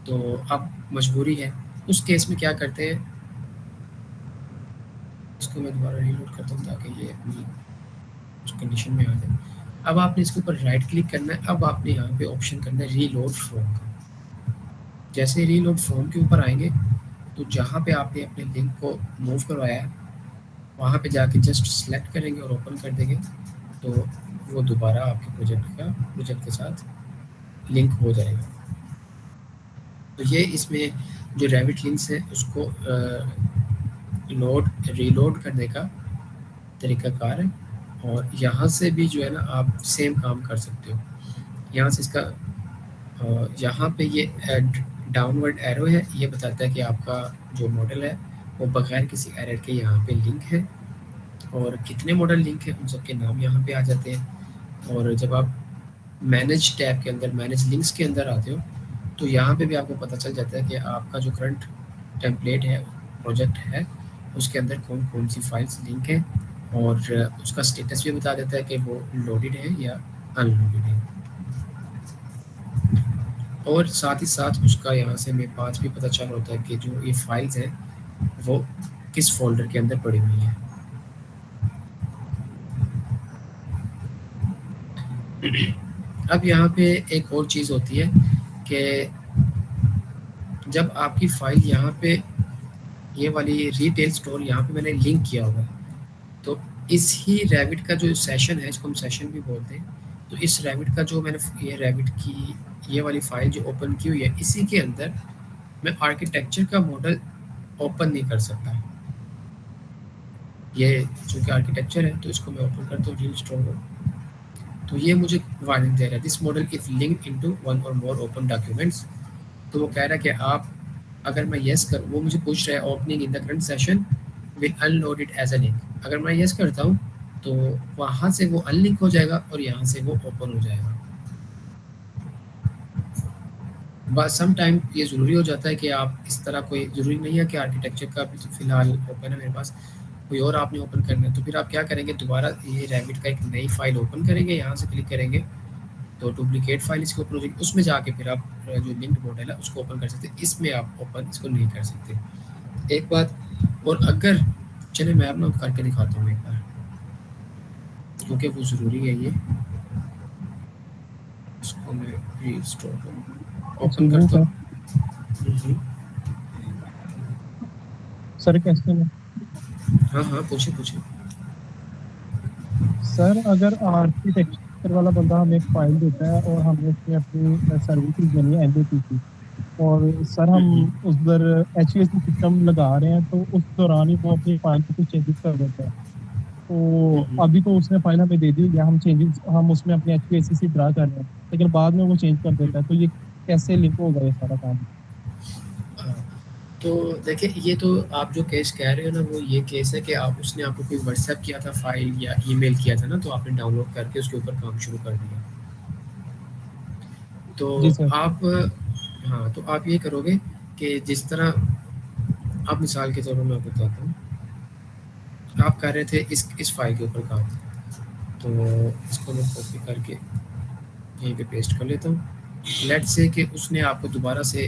तो अब मजबूरी है। उस केस में क्या करते हैं, इसको मैं दोबारा रीलोड करता हूँ ताकि ये अपनी कंडीशन में आ जाए। अब आपने इसके ऊपर राइट क्लिक करना है, अब आपने यहाँ पे ऑप्शन करना है रीलोड फ्रॉम का। जैसे रीलोड फ्रॉम के ऊपर आएंगे, तो जहाँ पे आपने अपने लिंक को मूव करवाया है वहाँ पे जाके जस्ट सेलेक्ट करेंगे और ओपन कर देंगे, तो वो दोबारा आपके प्रोजेक्ट के साथ लिंक हो जाएगा। तो ये इसमें जो रैबिट लिंक्स है उसको रीलोड करने का तरीकाकार है। और यहाँ से भी जो है ना आप सेम काम कर सकते हो। यहाँ से इसका यहाँ पे ये डाउनवर्ड एरो है, ये बताता है कि आपका जो मॉडल है वो बगैर किसी एरर के यहाँ पे लिंक है, और कितने मॉडल लिंक है उन सबके नाम यहाँ पे आ जाते हैं। और जब आप मैनेज टैब के अंदर मैनेज लिंक्स के अंदर आते हो, तो यहाँ पे भी आपको पता चल जाता है कि आपका जो करंट टेम्पलेट है, प्रोजेक्ट है, उसके अंदर कौन कौन सी फाइल्स लिंक है, और उसका स्टेटस भी बता देता है कि वो लोडेड है या अनलोडेड है। और साथ ही साथ उसका यहाँ से मेरे पास भी पता चल होता है कि जो ये फाइल्स हैं वो किस फोल्डर के अंदर पड़ी हुई हैं। अब यहाँ पे एक और चीज़ होती है कि जब आपकी फाइल यहाँ पे ये वाली रिटेल स्टोर यहाँ पे मैंने लिंक किया हुआ है, तो इस ही रैबिट का जो सेशन है, इसको हम सेशन भी बोलते हैं, तो इस रैबिट का जो मैंने ये रैबिट की ये वाली फाइल जो ओपन की हुई है, इसी के अंदर मैं आर्किटेक्चर का मॉडल ओपन नहीं कर सकता। ये चूँकि आर्किटेक्चर है तो इसको मैं ओपन करता हूँ रील स्टोर को, तो ये मुझे वार्निंग दे रहा है, this model is linked into one और मोर ओपन डॉक्यूमेंट्स। तो वो कह रहा है कि आप, अगर मैं येस कर, वो मुझे पूछ रहा है opening in the current session will unload it as a link. अगर मैं येस करता हूँ तो वहाँ से वो अनलिंक हो जाएगा और यहाँ से वो ओपन हो जाएगा। बस सम टाइम ये ज़रूरी हो जाता है कि आप इस तरह, कोई ज़रूरी नहीं है कि आर्किटेक्चर का भी तो फ़िलहाल ओपन है मेरे पास, कोई और आपने ओपन करना है, तो फिर आप क्या करेंगे, दोबारा ये रैबिट का एक नई फाइल ओपन करेंगे, यहाँ से क्लिक करेंगे तो डुप्लीकेट फाइल इसके ऊपर होगी, उसमें जाके फिर आप जो लिंक्ड मॉडल है उसको ओपन कर सकते हैं। इसमें आप ओपन इसको नहीं कर सकते। एक बात और, अगर चले मैं अपना करके दिखाता हूँ एक बार, क्योंकि वो ज़रूरी है ये। इसको मैं रीस्टोर ओपन करता हूँ। सर कैसे में? हाँ हाँ, पूछे पूछे। सर अगर आर्किटेक्चर वाला बंदा हमें एक फाइल देता है और हमें उसमें अपनी सर्विसेज देनी है एनडीटी की, और सर हम उधर एचवीएसी सिस्टम लगा रहे हैं, तो उस दौरान ही वो अपनी फाइल को कुछ चेंजेस कर देता है। तो अभी तो उसने फाइल हमें दे दी या हम चेंजेस हम उसमें अपने एचवीएसी से ड्रा कर रहे हैं, लेकिन बाद में वो चेंज कर देता है, तो ये कैसे लिंक होगा ये सारा काम? तो देखिए, ये तो आप जो केस कह रहे हो ना, वो ये केस है कि आप, उसने आपको कोई व्हाट्सएप किया था फाइल या ईमेल किया था ना, तो आपने डाउनलोड करके उसके ऊपर काम शुरू कर दिया। तो जी सर। आप, हाँ, तो आप ये करोगे कि जिस तरह आप, मिसाल के तौर पर मैं आपको बताता हूँ, आप कर रहे थे इस फाइल के ऊपर काम, तो इसको मैं कॉपी करके यहीं पे पेस्ट कर लेता हूँ। लेट्स से कि उसने आपको दोबारा से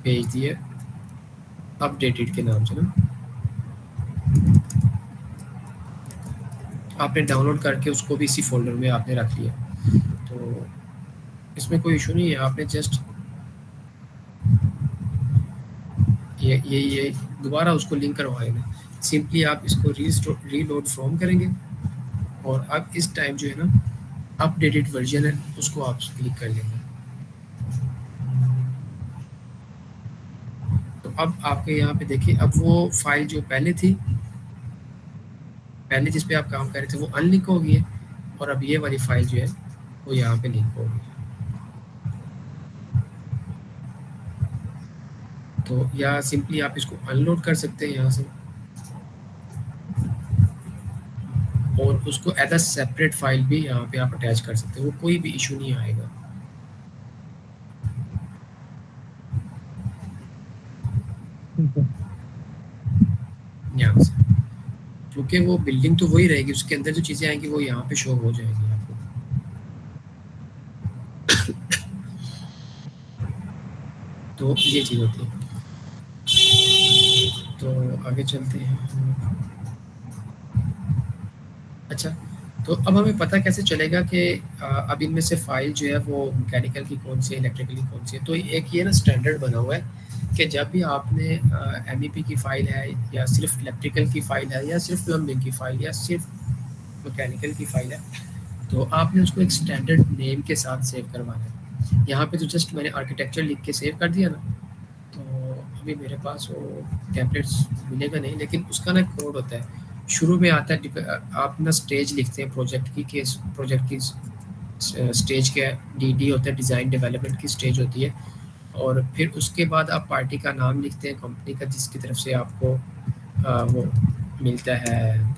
भेज दिया अपडेटेड के नाम से ना, आपने डाउनलोड करके उसको भी इसी फ़ोल्डर में आपने रख लिया, तो इसमें कोई इशू नहीं है। आपने जस्ट ये दोबारा उसको लिंक करवाएंगे। सिंपली आप इसको रीलोड फ्रॉम करेंगे और अब इस टाइम जो है ना अपडेटेड वर्जन है उसको आप क्लिक कर लेंगे। तो अब आपके यहाँ पे देखिए, अब वो फाइल जो पहले थी, पहले जिस पे आप काम कर रहे थे वो अनलिंक हो गई है, और अब ये वाली फाइल जो है वो यहाँ पे लिंक हो गई। तो या सिंपली आप इसको अनलोड कर सकते हैं यहाँ से और उसको एज अ सेपरेट फाइल भी यहाँ पे आप अटैच कर सकते हैं, वो कोई भी इशू नहीं आएगा। ठीक है। यहाँ से क्योंकि वो बिल्डिंग तो वही रहेगी, उसके अंदर जो चीज़ें आएंगी वो यहाँ पे शो हो जाएंगी आपको। तो ये चीज़ होती है। तो आगे चलते हैं। अच्छा, तो अब हमें पता कैसे चलेगा कि अब इनमें से फाइल जो है वो मैकेनिकल की कौन सी है, इलेक्ट्रिकल की कौन सी है। तो एक ये ना स्टैंडर्ड बना हुआ है कि जब भी आपने एमईपी की फ़ाइल है या सिर्फ इलेक्ट्रिकल की फ़ाइल है या सिर्फ प्लम्बिंग की फ़ाइल या सिर्फ मैकेनिकल की फ़ाइल है, तो आपने उसको एक स्टैंडर्ड नेम के साथ सेव करवाना है। यहाँ पे तो जस्ट मैंने आर्किटेक्चर लिख के सेव कर दिया ना, तो अभी मेरे पास वो टेम्पलेट्स मिलेगा नहीं, लेकिन उसका ना कोड होता है। शुरू में आता है आप ना स्टेज लिखते हैं प्रोजेक्ट की, कि प्रोजेक्ट की स्टेज क्या है, डी होता है, डिज़ाइन डेवलपमेंट की स्टेज होती है। और फिर उसके बाद आप पार्टी का नाम लिखते हैं, कंपनी का जिसकी तरफ से आपको वो मिलता है,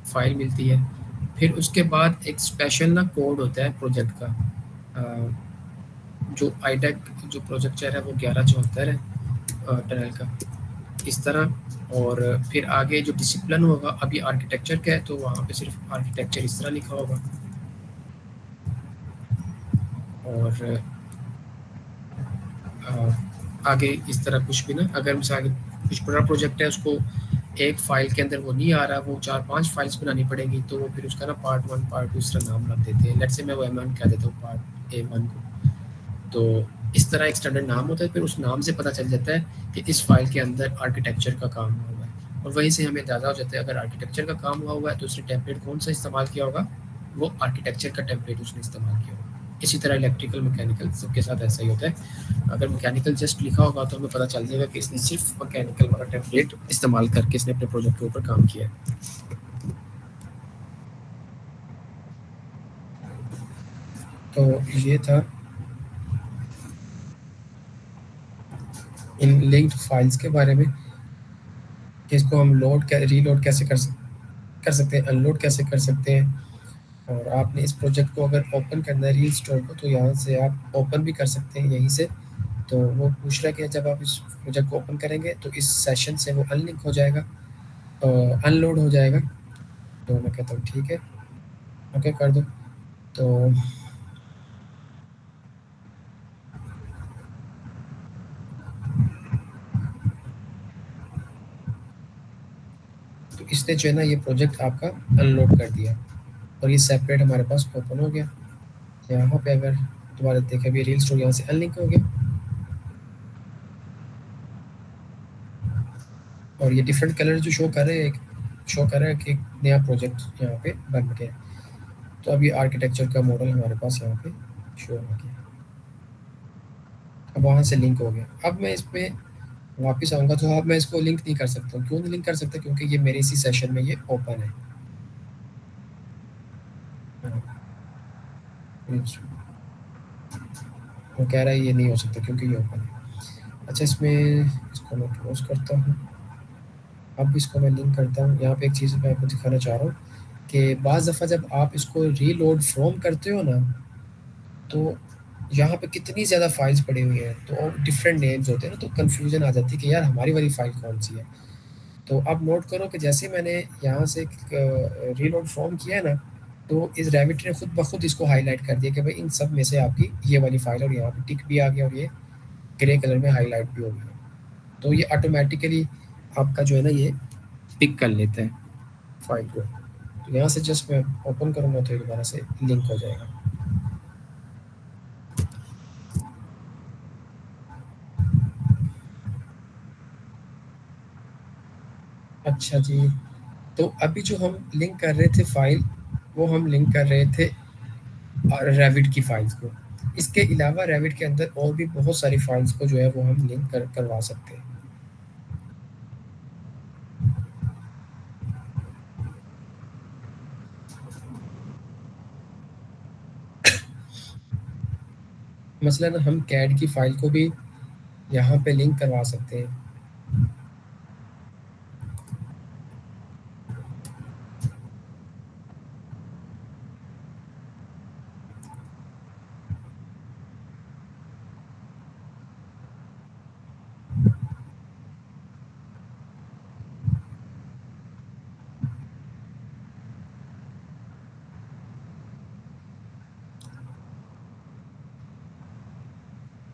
फाइल मिलती है। फिर उसके बाद एक स्पेशल ना कोड होता है प्रोजेक्ट का, जो आईडेक जो प्रोजेक्टर है वो 1174 है टनल का, इस तरह। और फिर आगे जो डिसिप्लिन होगा, अभी आर्किटेक्चर का है तो वहाँ पे सिर्फ आर्किटेक्चर इस तरह लिखा होगा। और आगे इस तरह कुछ भी ना, अगर मिसाल आगे कुछ बड़ा प्रोजेक्ट है, उसको एक फाइल के अंदर वो नहीं आ रहा, वो 4-5 फाइल्स बनानी पड़ेगी, तो वो फिर उसका ना पार्ट 1 पार्ट 2 इस तरह नाम रख देते हैं। लेट्स से मैं वो M1 कह देता हूँ, पार्ट A1 को। तो इस तरह एक स्टैंडर्ड नाम होता है, फिर उस नाम से पता चल जाता है कि इस फाइल के अंदर आर्किटेक्चर का काम हुआ है, और वहीं से हमें अंदाज़ा हो जाता है अगर आर्किटेक्चर का काम हुआ है तो उसने टेम्पलेट कौन सा इस्तेमाल किया होगा, वो आर्किटेक्चर का टेम्पलेट उसने इस्तेमाल किया होगा। इसी तरह इलेक्ट्रिकल मैकेनिकल सबके साथ ऐसा ही होता है। अगर मैकेनिकल जस्ट लिखा होगा तो हमें पता चल जाएगा कि इसने सिर्फ मैकेनिकल वाला टेम्पलेट इस्तेमाल करके इसने अपने प्रोजेक्ट के ऊपर काम किया है। तो ये था इन लिंक्ड फाइल्स के बारे में, कि इसको हम रीलोड कैसे कर सकते हैं, अनलोड कैसे कर सकते हैं। और आपने इस प्रोजेक्ट को अगर ओपन करना है रील स्टोर को, तो यहाँ से आप ओपन भी कर सकते हैं यहीं से। तो वो पूछ रहा है कि जब आप इस प्रोजेक्ट को ओपन करेंगे तो इस सेशन से वो अनलिंक हो जाएगा, अनलोड हो जाएगा। तो मैं कहता हूँ ठीक है, ओके कर दो। तो इसने जो है ना ये प्रोजेक्ट आपका अनलोड कर दिया, और ये सेपरेट हमारे पास ओपन हो गया। यहाँ पे अगर दोबारा देखें, अभी रील स्टोर यहाँ से अनलिंक हो गया, और ये डिफरेंट कलर जो शो कर रहे हैं, शो कर रहा है कि नया प्रोजेक्ट यहाँ पे बन गया। तो अभी आर्किटेक्चर का मॉडल हमारे पास यहाँ पे शो हो गया, अब वहाँ से लिंक हो गया। अब मैं इस पर वापस आऊँगा, तो अब मैं इसको लिंक नहीं कर सकता। क्यों नहीं लिंक कर सकता? क्योंकि ये मेरे इसी सेशन में ये ओपन है। वो कह रहा है ये नहीं हो सकता क्योंकि ये ओपन है। अच्छा, इसमें इसको मैं क्लोज करता हूँ। अब इसको मैं लिंक करता हूँ। यहाँ पे एक चीज़ मैं आपको दिखाना चाह रहा हूँ कि बाज़ दफ़ा जब आप इसको रीलोड फ्रॉम करते हो ना, तो यहाँ पे कितनी ज़्यादा फाइल्स पड़ी हुई हैं, तो डिफरेंट नेम्स होते हैं ना, तो कन्फ्यूज़न आ जाती है कि यार हमारी वाली फ़ाइल कौन सी है। तो आप नोट करो कि जैसे मैंने यहाँ से रीलोड फ्रॉम किया है ना, तो इस रैबिट ने खुद ब खुद इसको हाईलाइट कर दिया कि भाई इन सब में से आपकी ये वाली फ़ाइल, और यहाँ पे टिक भी आ गया और ये ग्रे कलर में हाईलाइट भी हो गया। तो ये ऑटोमेटिकली आपका जो है ना ये पिक कर लेता है फाइल को। तो यहाँ से जस्ट मैं ओपन करूँगा तो ये दोबारा से लिंक हो जाएगा। अच्छा जी, तो अभी जो हम लिंक कर रहे थे फाइल, वो हम लिंक कर रहे थे रेविट की फाइल्स को। इसके अलावा रेविट के अंदर और भी बहुत सारी फाइल्स को जो है वो हम लिंक करवा सकते हैं। मसलन हम कैड की फाइल को भी यहाँ पे लिंक करवा सकते हैं।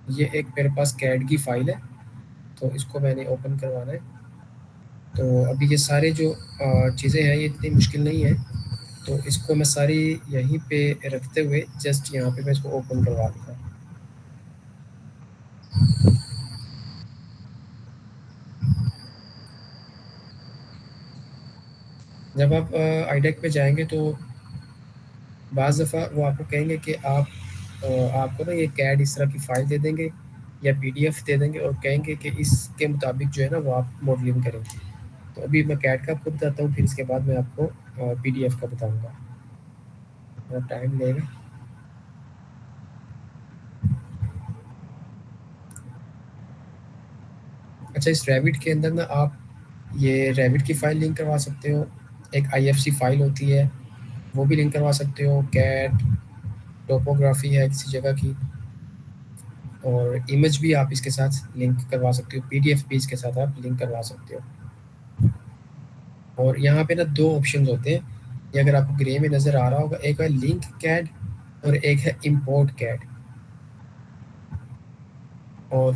ये एक मेरे पास कैड की फाइल है, तो इसको मैंने ओपन करवाना है। तो अभी ये सारे जो चीज़ें हैं ये इतनी मुश्किल नहीं है, तो इसको मैं सारी यहीं पे रखते हुए जस्ट यहाँ पे मैं इसको ओपन करवा दूँगा। जब आप आईडेक पे जाएंगे तो बाज़ दफ़ा वो आपको कहेंगे कि आपको ना ये कैड इस तरह की फ़ाइल दे देंगे या पीडीएफ दे देंगे और कहेंगे कि इसके मुताबिक जो है ना वो आप मॉडलिंग करें। तो अभी मैं कैड का आपको बताता हूँ, फिर इसके बाद मैं आपको पीडीएफ का बताऊँगा। थोड़ा टाइम लेगा। अच्छा, इस रैबिट के अंदर ना आप ये रैबिट की फ़ाइल लिंक करवा सकते हो। एक आईएफसी फ़ाइल होती है, वो भी लिंक करवा सकते हो। कैट टोपोग्राफी है किसी जगह की, और इमेज भी आप इसके साथ लिंक करवा सकते हो। पीडीएफ भी इसके साथ आप लिंक करवा सकते हो। और यहाँ पे ना दो ऑप्शन होते हैं, ये अगर आपको ग्रे में नज़र आ रहा होगा, एक है लिंक कैड और एक है इम्पोर्ट कैड। और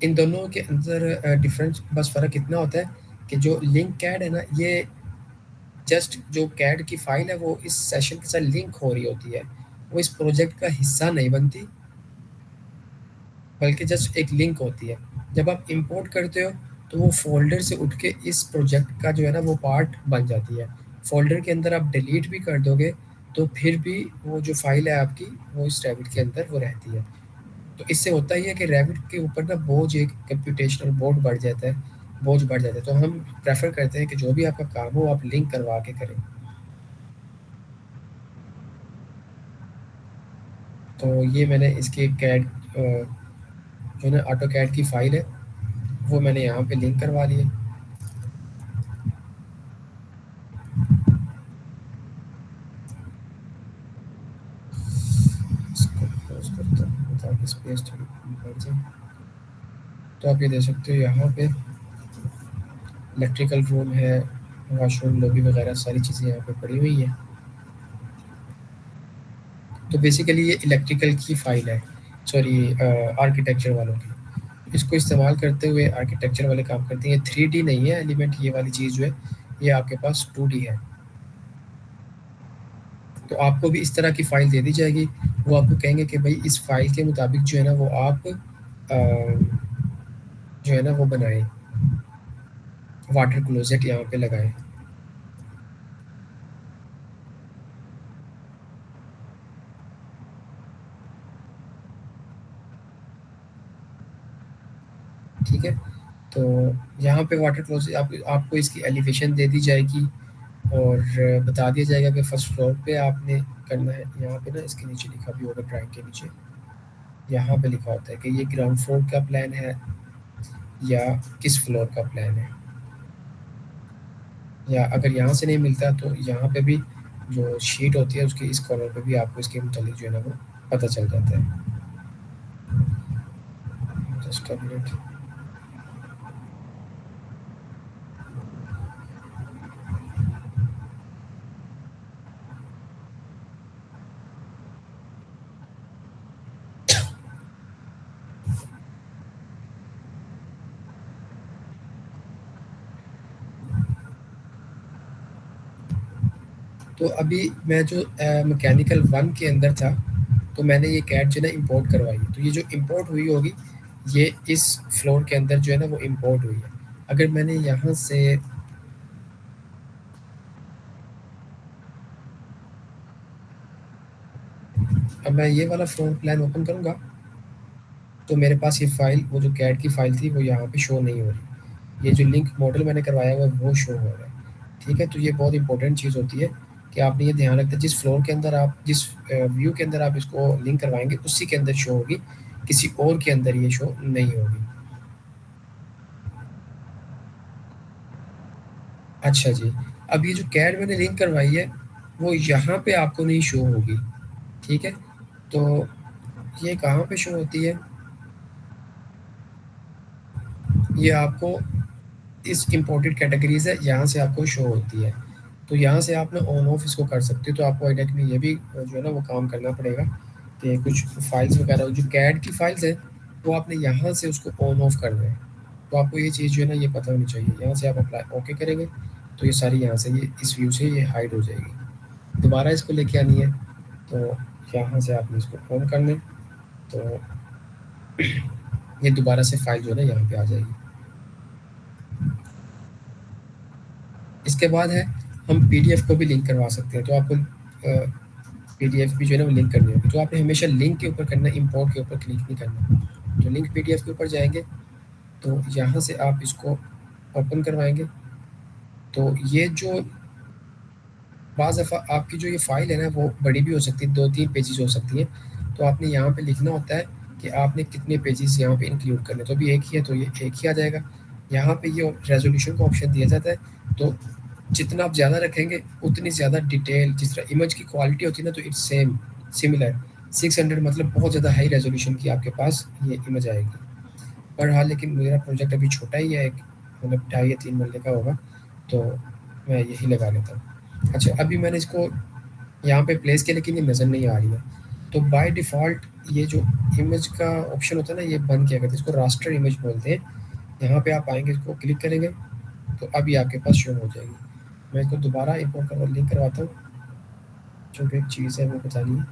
इन दोनों के अंदर डिफरेंस बस फ़र्क इतना होता है कि जो लिंक कैड है ना, ये जस्ट जो कैड की फ़ाइल है वो इस सेशन के साथ लिंक हो रही होती है, वो इस प्रोजेक्ट का हिस्सा नहीं बनती, बल्कि जस्ट एक लिंक होती है। जब आप इंपोर्ट करते हो तो वो फ़ोल्डर से उठ के इस प्रोजेक्ट का जो है ना वो पार्ट बन जाती है। फ़ोल्डर के अंदर आप डिलीट भी कर दोगे तो फिर भी वो जो फ़ाइल है आपकी, वो इस रैबिट के अंदर वो रहती है। तो इससे होता ही है कि रैबिट के ऊपर ना बोझ, एक कंप्यूटेशनल बोझ बढ़ जाता है, बोझ बढ़ जाता है। तो हम प्रेफ़र करते हैं कि जो भी आपका काम हो आप लिंक करवा के करें। तो ये मैंने इसकी कैड जो है ना ऑटो कैड की फ़ाइल है, वो मैंने यहाँ पे लिंक करवा ली है। इसको क्लोज करता हूँ ताकि स्पेस थोड़ी बढ़ जाए। तो आप ये देख सकते हो यहाँ पे इलेक्ट्रिकल रूम है, वॉशरूम, लॉबी वगैरह सारी चीज़ें यहाँ पे पड़ी हुई है। तो बेसिकली ये इलेक्ट्रिकल की फ़ाइल है, सॉरी आर्किटेक्चर वालों की। इसको इस्तेमाल करते हुए आर्किटेक्चर वाले काम करते हैं। ये 3D नहीं है एलिमेंट, ये वाली चीज़ जो है ये आपके पास 2D है। तो आपको भी इस तरह की फ़ाइल दे दी जाएगी, वो आपको कहेंगे कि भाई इस फ़ाइल के मुताबिक जो है ना वो आप जो है ना वो बनाएं, वाटर क्लोजेट यहाँ पे लगाएं। ठीक है, तो यहाँ पे वाटर क्लोजेट आपको इसकी एलिवेशन दे दी जाएगी और बता दिया जाएगा कि फर्स्ट फ्लोर पे आपने करना है। यहाँ पे ना इसके नीचे लिखा भी होगा, ड्राइंग के नीचे यहाँ पे लिखा होता है कि ये ग्राउंड फ्लोर का प्लान है या किस फ्लोर का प्लान है। या अगर यहाँ से नहीं मिलता तो यहाँ पे भी जो शीट होती है उसके इस कॉर्नर पे भी आपको इसके मुतालिक जो है ना वो पता चल जाता है। Just a minute. तो अभी मैं जो मैकेनिकल 1 के अंदर था, तो मैंने ये कैट जो है ना इम्पोर्ट करवाई है। तो ये जो इम्पोर्ट हुई होगी, ये इस फ्लोर के अंदर जो है ना वो इम्पोर्ट हुई है। अगर मैंने यहाँ से अब मैं ये वाला फ्लोर प्लान ओपन करूँगा, तो मेरे पास ये फ़ाइल, वो जो कैट की फ़ाइल थी, वो यहाँ पे शो नहीं हो रही। ये जो लिंक मॉडल मैंने करवाया हुआ है वो शो हो रहा है। ठीक है, तो ये बहुत इंपॉर्टेंट चीज़ होती है कि आपने ये ध्यान रखना है, जिस फ्लोर के अंदर आप, जिस व्यू के अंदर आप इसको लिंक करवाएँगे, उसी के अंदर शो होगी, किसी और के अंदर ये शो नहीं होगी। अच्छा जी, अब ये जो कैट मैंने लिंक करवाई है, वो यहाँ पे आपको नहीं शो होगी। ठीक है, तो ये कहाँ पे शो होती है? ये आपको इस इम्पोर्टेड कैटेगरीज़ है, यहाँ से आपको शो होती है। तो यहाँ से आप ना ऑन ऑफ इसको कर सकते हो। तो आपको आइडेक में ये भी जो है ना वो काम करना पड़ेगा कि कुछ फाइल्स वगैरह जो कैड की फाइल्स हैं, वो आपने यहाँ से उसको ऑन ऑफ करना है। तो आपको ये चीज़ जो है ना ये पता होनी चाहिए। यहाँ से आप अप्लाई ओके करेंगे, तो ये सारी यहाँ से ये इस व्यू से ये हाइड हो जाएगी। दोबारा इसको लेके आनी है, तो यहाँ से आपने इसको ऑन करना है, तो ये दोबारा से फाइल जो है ना यहाँ पे आ जाएगी। इसके बाद है, हम पीडीएफ को भी लिंक करवा सकते हैं। तो आपको पीडीएफ भी जो है ना वो लिंक करनी होगी। तो आपने हमेशा लिंक के ऊपर करना है, इंपोर्ट के ऊपर क्लिक नहीं करना। तो लिंक पीडीएफ के ऊपर जाएंगे, तो यहाँ से आप इसको ओपन करवाएंगे। तो ये जो बाज़ दफ़ा आपकी जो ये फ़ाइल है ना वो बड़ी भी हो सकती है, 2-3 पेजेस हो सकती है। तो आपने यहाँ पे लिखना होता है कि आपने कितने पेजेस यहाँ पे इंक्लूड करने। तो अभी एक ही है, तो ये एक ही आ जाएगा। यहाँ पे ये रेजोल्यूशन का ऑप्शन दिया जाता है, तो जितना आप ज़्यादा रखेंगे उतनी ज़्यादा डिटेल, जिस तरह इमेज की क्वालिटी होती है ना, तो इट्स सेम सिमिलर। 600 मतलब बहुत ज़्यादा हाई रेजोल्यूशन की आपके पास ये इमेज आएगी। पर हाँ, लेकिन मेरा प्रोजेक्ट अभी छोटा ही है, एक मतलब 2.5 या 3 मरले का होगा, तो मैं यही लगा लेता हूँ। अच्छा, अभी मैंने इसको यहाँ पे प्लेस किया, लेकिन ये नज़र नहीं आ रही है। तो बाय डिफ़ॉल्ट ये जो इमेज का ऑप्शन होता है ना, ये बंद किया करते हैं, इसको रास्टर इमेज बोलते हैं। यहाँ पे आप आएँगे, इसको क्लिक करेंगे, तो अभी आपके पास शो हो जाएगी। मैं इसको दोबारा इम्पोर्ट करवा लिंक करवाता हूँ, जो भी एक चीज़ है वो बतानी है।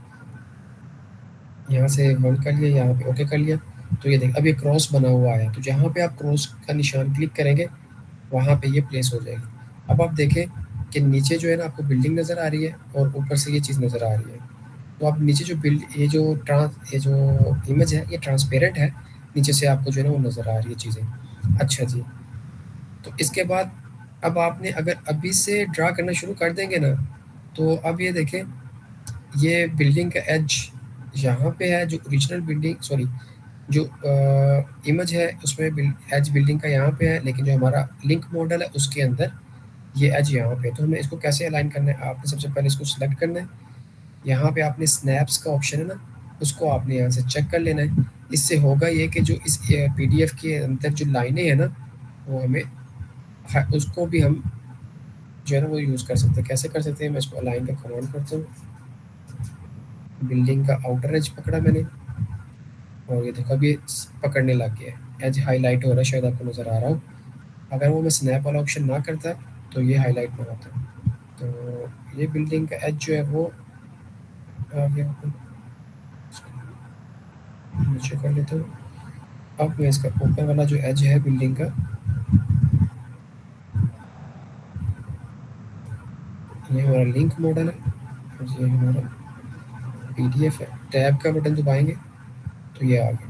यहाँ से बंद कर लिया, यहाँ पे ओके कर लिया, तो ये देखिए अब ये क्रॉस बना हुआ है। तो जहाँ पे आप क्रॉस का निशान क्लिक करेंगे, वहाँ पे ये प्लेस हो जाएगी। अब आप देखें कि नीचे जो है ना आपको बिल्डिंग नज़र आ रही है, और ऊपर से ये चीज़ नज़र आ रही है। तो आप नीचे जो ये जो इमेज है, ये ट्रांसपेरेंट है, नीचे से आपको जो है ना वो नज़र आ रही है चीज़ें। अच्छा जी, तो इसके बाद अब आपने अगर अभी से ड्रा करना शुरू कर देंगे ना, तो अब ये देखें, ये बिल्डिंग का एज यहाँ पे है, जो ओरिजिनल बिल्डिंग, सॉरी, जो इमेज है उसमें एज बिल्डिंग का यहाँ पे है, लेकिन जो हमारा लिंक मॉडल है उसके अंदर ये एज यहाँ पे है। तो हमें इसको कैसे अलाइन करना है? आपने सबसे पहले इसको सिलेक्ट करना है। यहाँ पे आपने स्नैप्स का ऑप्शन है ना, उसको आपने यहाँ से चेक कर लेना है। इससे होगा ये कि जो इस पीडीएफ के अंदर जो लाइनें हैं ना, वो हमें उसको भी हम जो है ना वो यूज़ कर सकते हैं। कैसे कर सकते हैं? मैं इसको अलाइन का कमांड करता हूँ। बिल्डिंग का आउटर एज पकड़ा मैंने, और ये देखो अभी पकड़ने लग गया है, एज हाईलाइट हो रहा है, शायद आपको नज़र आ रहा हो। अगर वो मैं स्नैप वाला ऑप्शन ना करता, तो ये हाईलाइट ना होता। तो ये बिल्डिंग का एज जो है वो आ गया, नीचे कर लेता हूँ। अब मैं इसका ऊपर वाला जो एज है बिल्डिंग का, ये हमारा लिंक मॉडल है, और ये हमारा पीडीएफ है। टैब का बटन दबाएंगे, तो ये आ गया।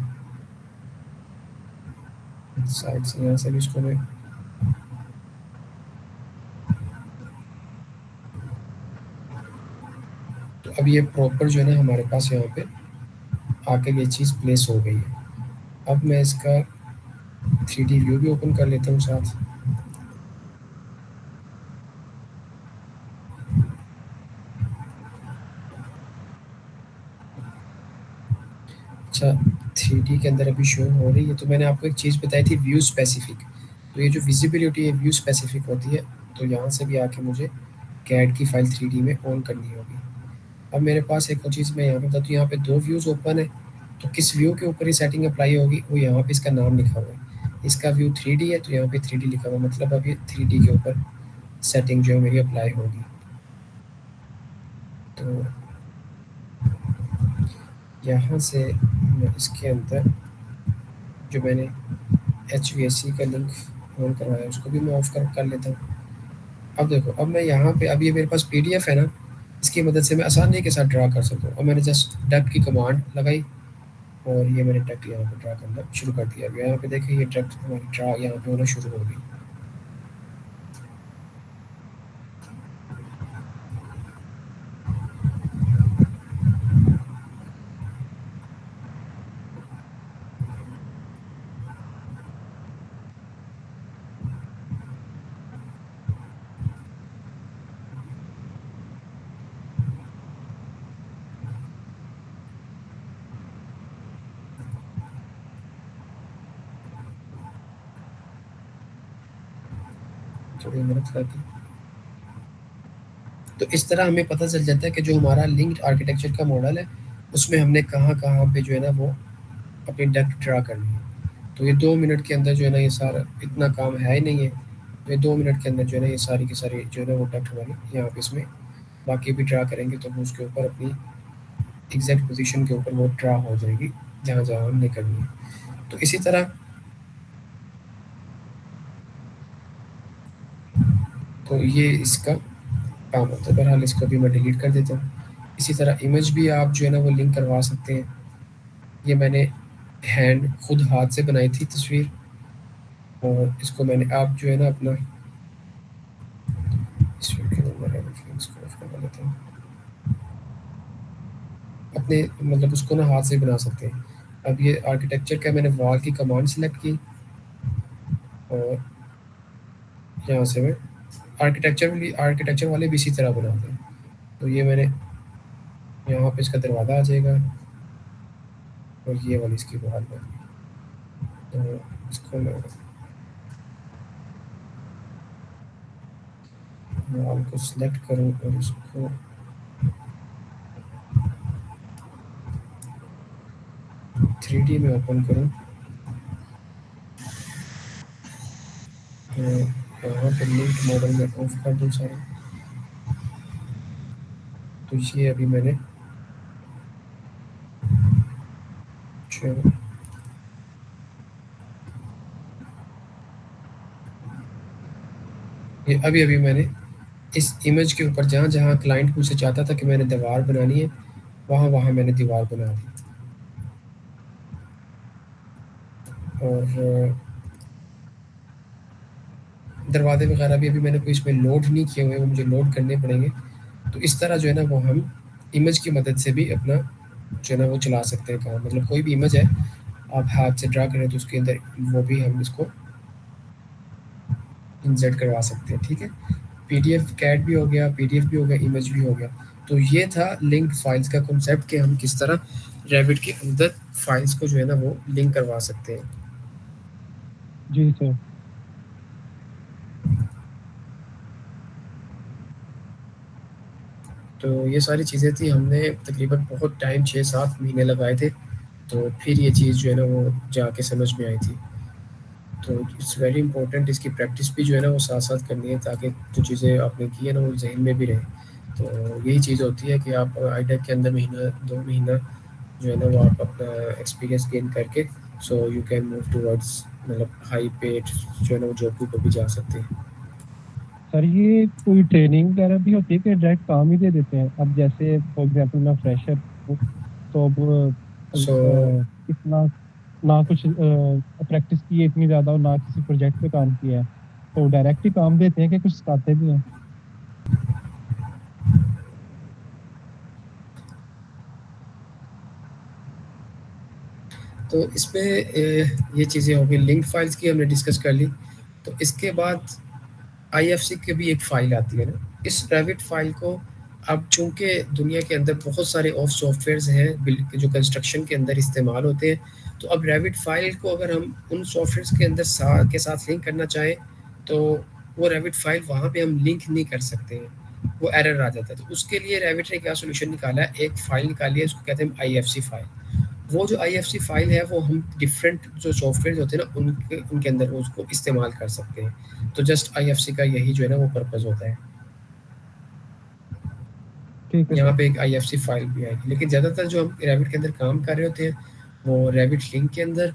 साइड से यहाँ से भी इसको मैं तो अब ये प्रॉपर जो है ना हमारे पास यहाँ पे आके ये चीज़ प्लेस हो गई है। अब मैं इसका 3D व्यू भी ओपन कर लेता हूँ साथ। अच्छा, 3D के अंदर अभी शो हो रही है। तो मैंने आपको एक चीज़ बताई थी, व्यू स्पेसिफिक। तो ये जो विजिबिलिटी है व्यू स्पेसिफिक होती है। तो यहाँ से भी आके मुझे कैड की फाइल 3D में ऑन करनी होगी। अब मेरे पास एक और चीज़ मैं यहाँ पे बता दूँ, यहाँ पे 2 व्यूज़ ओपन है, तो किस व्यू के ऊपर ये सेटिंग अप्लाई होगी, वो यहाँ पे इसका नाम लिखा हुआ है। इसका व्यू 3D है, तो यहाँ पे 3D लिखा हुआ है, मतलब अब ये 3D के ऊपर सेटिंग जो है मेरी अप्लाई होगी। तो यहाँ से मैं इसके अंदर जो मैंने HVAC का लिंक ऑन करवाया उसको भी मैं ऑफ कर लेता हूँ। अब देखो, अब मैं यहाँ पे, अब ये मेरे पास PDF है ना, इसकी मदद से मैं आसानी के साथ ड्रा कर सकता हूँ। और मैंने जस्ट डक की कमांड लगाई और ये मैंने डक यहाँ पे ड्रा करना शुरू कर दिया। अब यहाँ पे देखिए ये डक हमारी ड्रा यहाँ पे होना शुरू हो गई। थोड़ी मेहनत लगी। तो इस तरह हमें पता चल जाता है कि जो हमारा लिंक्ड आर्किटेक्चर का मॉडल है उसमें हमने कहाँ कहाँ पे जो है ना वो अपनी डक ड्रा करनी है। तो ये 2 मिनट के अंदर जो है ना ये सारा, इतना काम है ही नहीं है। तो ये 2 मिनट के अंदर जो है ना ये सारी की सारी जो है ना वो डक हमारी यहाँ पे इसमें बाकी भी ड्रा करेंगे तो वो उसके ऊपर अपनी एग्जैक्ट पोजीशन के ऊपर वो ड्रा हो जाएगी जहाँ जहाँ हमने करनी है। तो इसी तरह तो ये इसका काम होता है। बहरहाल इसको भी मैं डिलीट कर देता हूँ। इसी तरह इमेज भी आप जो है ना वो लिंक करवा सकते हैं। ये मैंने हैंड खुद हाथ से बनाई थी तस्वीर, और इसको मैंने आप जो है ना अपना इसको ऑफ करवा लेता हूँ। अपने मतलब उसको ना हाथ से बना सकते हैं। अब ये आर्किटेक्चर का मैंने वॉल की कमांड सेलेक्ट की और यहाँ से मैं आर्किटेक्चर वाले भी इसी तरह बनाते हैं। तो ये मैंने यहाँ पे इसका दरवाज़ा आ जाएगा और ये वाली इसकी वॉल बन गई। तो इसको मैं वॉल को सिलेक्ट करूँ और इसको थ्री में ओपन करूँ। तो यहाँ पे लिंक मॉडल में ऑफ कर दूँ सारा। तो ये अभी मैंने ये अभी मैंने इस इमेज के ऊपर जहाँ जहाँ क्लाइंट मुझसे चाहता था कि मैंने दीवार बनानी है वहाँ वहाँ मैंने दीवार बना दी। और दरवाजे वगैरह भी अभी मैंने कोई इसमें लोड नहीं किए हुए, वो मुझे लोड करने पड़ेंगे। तो इस तरह जो है ना वो हम इमेज की मदद से भी अपना जो है ना वो चला सकते हैं काम। मतलब कोई भी इमेज है आप हाथ से ड्रा करें तो उसके अंदर वो भी हम इसको इंसर्ट करवा सकते हैं। ठीक है, PDF कैट भी हो गया, PDF भी हो गया, इमेज भी हो गया। तो ये था लिंक फाइल्स का कॉन्सेप्ट कि हम किस तरह रेविट के अंदर फाइल्स को जो है ना वो लिंक करवा सकते हैं। जी सर। तो ये सारी चीज़ें थी, हमने तकरीबन बहुत टाइम 6-7 महीने लगाए थे, तो फिर ये चीज़ जो है ना वो जाके समझ में आई थी। तो इट्स वेरी इंपॉर्टेंट, इसकी प्रैक्टिस भी जो है ना वो साथ साथ करनी है ताकि जो चीज़ें आपने की है ना वो जहन में भी रहे। तो यही चीज़ होती है कि आप आईटेक के अंदर महीना 2 महीना जो है ना वो आप अपना एक्सपीरियंस गेन करके so you can move towards मतलब हाई पेड जो है ना वो जॉब के ऊपर भी जा सकते हैं। सर ये कोई ट्रेनिंग वगैरह भी होती है कि डायरेक्ट काम ही दे देते हैं? अब जैसे फॉर एग्जांपल मैं फ्रेशर हूँ तो अब सो इतना ना कुछ प्रैक्टिस की है इतनी ज़्यादा और ना किसी प्रोजेक्ट पे काम किया है, तो डायरेक्ट ही काम देते हैं कि कुछ सिखाते भी हैं? तो इसमें ये चीज़ें हो गई, लिंक फाइल्स की हमने डिस्कस कर ली। तो इसके बाद IFC की भी एक फ़ाइल आती है ना, इस रेविट फ़ाइल को अब चूँकि दुनिया के अंदर बहुत सारे ऑफ सॉफ्टवेयर्स हैं जो कंस्ट्रक्शन के अंदर इस्तेमाल होते हैं, तो अब रेविट फ़ाइल को अगर हम उन सॉफ्टवेयर्स के अंदर के साथ लिंक करना चाहें तो वो रेविट फ़ाइल वहाँ पे हम लिंक नहीं कर सकते हैं, वो एरर आ जाता है। तो उसके लिए रेविट ने क्या सोल्यूशन निकाला है, एक फ़ाइल निकाली है, उसको कहते हैं IFC फ़ाइल। वो जो IFC फ़ाइल है वो हम डिफरेंट जो सॉफ्टवेयर होते हैं ना उनके उनके अंदर वो उसको इस्तेमाल कर सकते हैं। तो जस्ट IFC का यही जो है ना वो पर्पज़ होता है। ठीक है यहाँ सर। पे एक IFC फाइल भी आएगी। लेकिन ज़्यादातर जो हम रैबिट के अंदर काम कर रहे होते हैं वो रैबिट लिंक के अंदर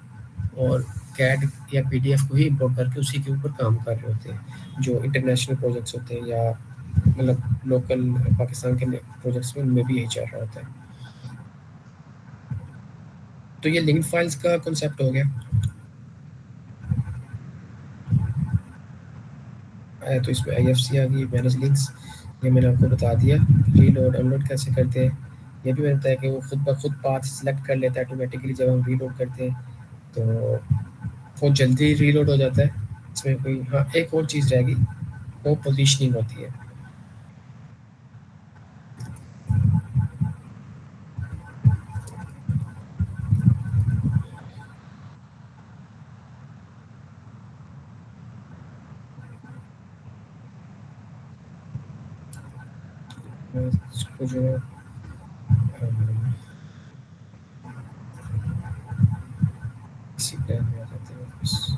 और कैड या PDF को ही इम्पोर्ट करके उसी के ऊपर काम कर रहे होते हैं। जो इंटरनेशनल प्रोजेक्ट्स होते हैं या मतलब लोकल पाकिस्तान के प्रोजेक्ट्स में उनमें भी यही चल रहा होता है। तो ये लिंक फाइल्स का कॉन्सेप्ट हो गया। तो इसमें IFC आ गई, मैनेज लिंक्स, ये मैंने आपको बता दिया। रीलोड अनलोड कैसे करते हैं ये भी मैंने बताया कि वो खुद ब खुद पाथ सेलेक्ट कर लेता है ऑटोमेटिकली जब हम रीलोड करते हैं, तो वो जल्दी रीलोड हो जाता है। इसमें कोई हाँ एक और चीज़ रहेगी, वो पोजीशनिंग होती है। इसको जो है इसी प्लान में आ जाते हैं वापस।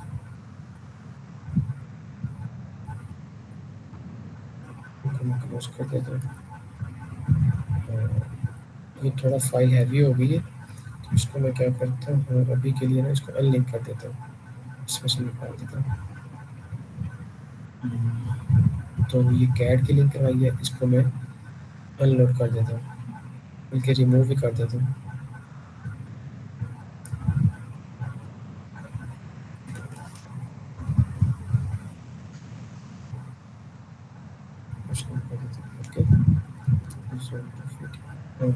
इनको मैं क्लोज कर देता हूँ। ये थोड़ा फाइल हैवी हो गई है, तो इसको मैं क्या करता हूँ अभी के लिए ना इसको अनलिंक कर देता हूँ, इसमें से निकाल देता हूँ। तो ये कैड की लिंक करवाई है, इसको मैं अनलोड कर देता हूँ, बल्कि रिमूव भी कर देता हूँ। उसको कर देता हूँ, ओके। और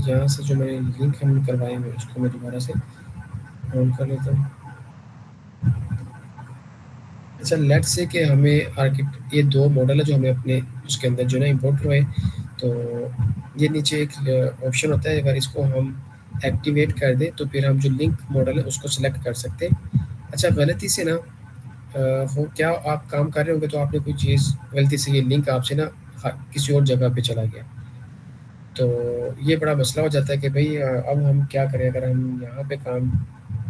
यहाँ से जो मैंने लिंक हम करवाए हुए उसको मैं दोबारा से ऑन कर लेता हूँ। अच्छा लेट्स से कि हमें आर्किट ये दो मॉडल है जो हमें अपने उसके अंदर जो है ना इम्पोर्ट करवाए, तो ये नीचे एक ऑप्शन होता है, अगर इसको हम एक्टिवेट कर दें तो फिर हम जो लिंक मॉडल है उसको सिलेक्ट कर सकते हैं। अच्छा गलती से ना हो क्या आप काम कर रहे होंगे तो आपने कोई चीज़ गलती से ये लिंक आपसे ना किसी और जगह पे चला गया, तो ये बड़ा मसला हो जाता है कि भाई अब हम क्या करें। अगर हम यहाँ पे काम,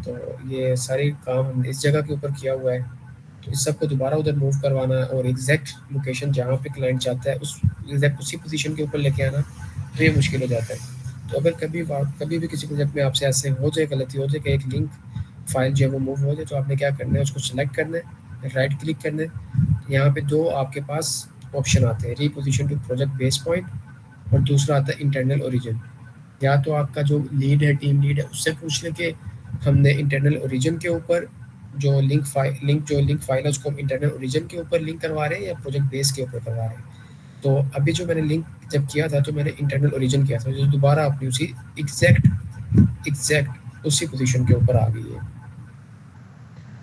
तो ये सारी काम हमने इस जगह के ऊपर किया हुआ है, तो इस सबको दोबारा उधर मूव करवाना और एग्जैक्ट लोकेशन जहाँ पे क्लाइंट चाहता है उस एग्जैक्ट उसी पोजीशन के ऊपर लेके आना, तो ये मुश्किल हो जाता है। तो अगर कभी भी किसी प्रोजेक्ट में आपसे ऐसे हो जाए, गलती हो जाए कि एक लिंक फाइल जो है वो मूव हो जाए, तो आपने क्या करना है उसको सिलेक्ट करना है, राइट क्लिक करना है। यहाँ पे दो आपके पास ऑप्शन आते हैं, reposition to project base point और दूसरा आता है इंटरनल ओरिजिन। या तो आपका जो लीड है, टीम लीड है, उससे पूछ लें कि हमने इंटरनल ओरिजिन के ऊपर जो लिंक फाइल है उसको हम इंटरनल ओरिजिन के ऊपर लिंक करवा रहे हैं या प्रोजेक्ट बेस के ऊपर करवा रहे हैं। तो अभी जो मैंने लिंक जब किया था तो मैंने इंटरनल ओरिजिन किया था, जो दोबारा अपनी उसी एग्जैक्ट उसी पोजीशन के ऊपर आ गई है।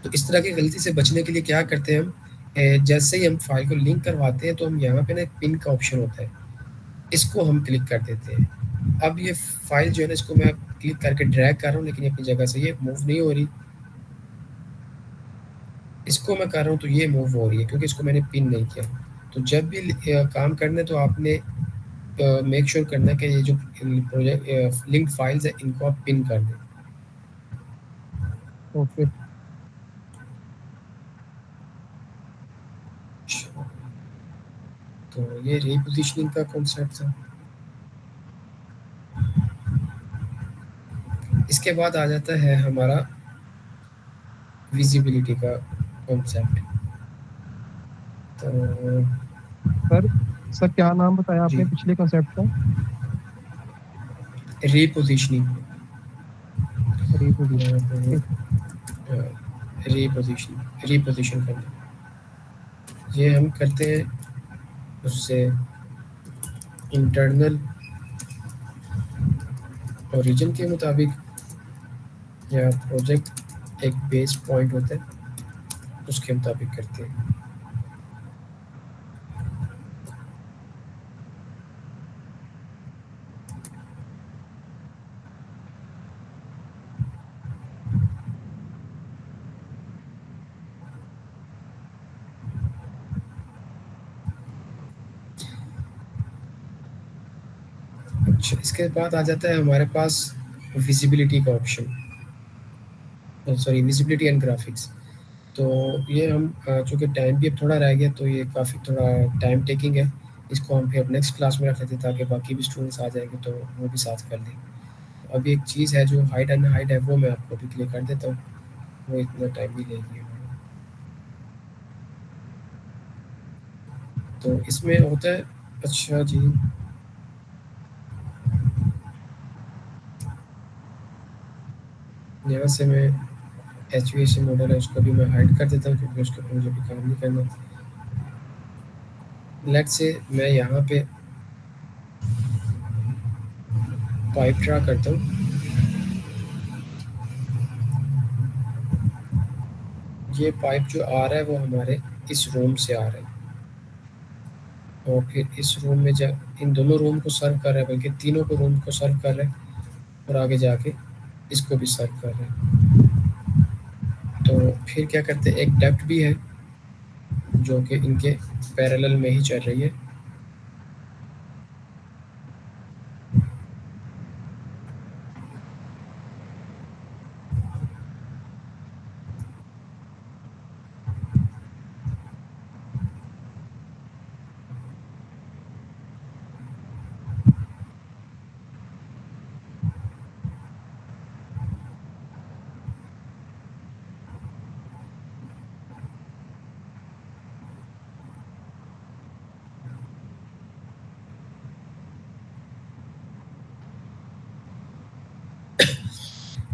तो इस तरह की गलती से बचने के लिए क्या करते हैं हम, जैसे ही हम फाइल को लिंक करवाते हैं तो हम यहाँ पे ना एक पिन का ऑप्शन होता है, इसको हम क्लिक कर देते हैं। अब ये फाइल जो है ना इसको मैं क्लिक करके ड्रैग कर रहा हूँ, लेकिन अपनी जगह से ये मूव नहीं हो रही। इसको मैं कर रहा हूँ तो ये मूव हो रही है क्योंकि इसको मैंने पिन नहीं किया। तो जब भी काम करना है तो आपने मेक श्योर करना है कि ये जो प्रोजेक्ट लिंक फाइल्स है इनको आप पिन कर दें। ओके। तो ये रीपोजिशनिंग का कॉन्सेप्ट था। इसके बाद आ जाता है हमारा विजिबिलिटी का कॉन्सेप्ट। तो सर सर क्या नाम बताया जी आपने पिछले कंसेप्ट का? रीपोजिशनिंग। रीपोजिशन, ठीक है। रीपोजिशन करना ये हम करते हैं उससे इंटरनल ओरिजिन के मुताबिक, या प्रोजेक्ट एक बेस पॉइंट होता है उसके मुताबिक करते हैं। अच्छा इसके बाद आ जाता है हमारे पास विजिबिलिटी का option, sorry visibility and graphics. तो ये हम चूँकि टाइम भी अब थोड़ा रह गया तो ये काफ़ी थोड़ा टाइम टेकिंग है, इसको हम फिर नेक्स्ट क्लास में रख लेते ताकि बाकी भी स्टूडेंट्स आ जाएंगे तो वो भी साथ कर लें। अभी एक चीज़ है जो हाइड एंड हाइड है, वो मैं आपको भी क्लियर कर देता हूँ, वो इतना टाइम भी लेगी हमारा। तो इसमें होता है, अच्छा जी, यहाँ से मैं एच मॉडल है उसको भी मैं हाइड कर देता हूँ क्योंकि उसके ऊपर मुझे भी काम नहीं करना। लेट से मैं यहाँ पे पाइप ड्रा करता हूँ, ये पाइप जो आ रहा है वो हमारे इस रूम से आ रहा है और फिर इस रूम में जब इन दोनों रूम को सर्व कर रहा है, बल्कि तीनों को रूम को सर्व कर रहा है और आगे जाके इसको भी सर्व कर रहा है। तो फिर क्या करते हैं, एक डक्ट भी है जो कि इनके पैरेलल में ही चल रही है।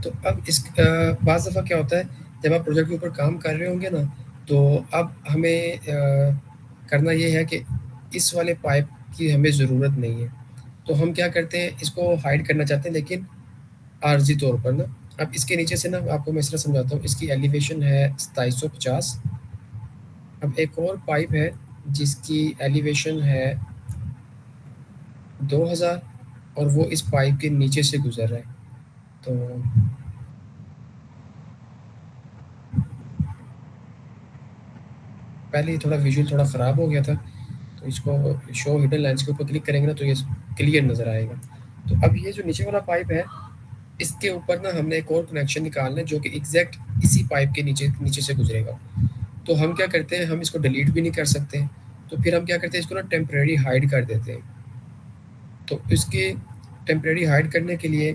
तो अब इस बाज़ दफ़ा क्या होता है, जब आप प्रोजेक्ट के ऊपर काम कर रहे होंगे ना, तो अब हमें करना ये है कि इस वाले पाइप की हमें ज़रूरत नहीं है। तो हम क्या करते हैं, इसको हाइड करना चाहते हैं लेकिन आर्ज़ी तौर पर ना। अब इसके नीचे से ना आपको मैं इस तरह समझाता हूँ, इसकी एलिवेशन है 2750। अब एक और पाइप है जिसकी एलिवेशन है 2000 और वो इस पाइप के नीचे से गुज़र रहा है। तो पहले ही थोड़ा विजुअल थोड़ा ख़राब हो गया था, तो इसको शो हिडन लाइन्स के ऊपर क्लिक करेंगे ना तो ये क्लियर नज़र आएगा। तो अब ये जो नीचे वाला पाइप है, इसके ऊपर ना हमने एक और कनेक्शन निकालना है जो कि एग्जैक्ट इसी पाइप के नीचे नीचे से गुजरेगा। तो हम क्या करते हैं, हम इसको डिलीट भी नहीं कर सकते हैं, तो फिर हम क्या करते हैं, इसको ना टेम्परेरी हाइड कर देते हैं। तो इसके टेम्परेरी हाइड करने के लिए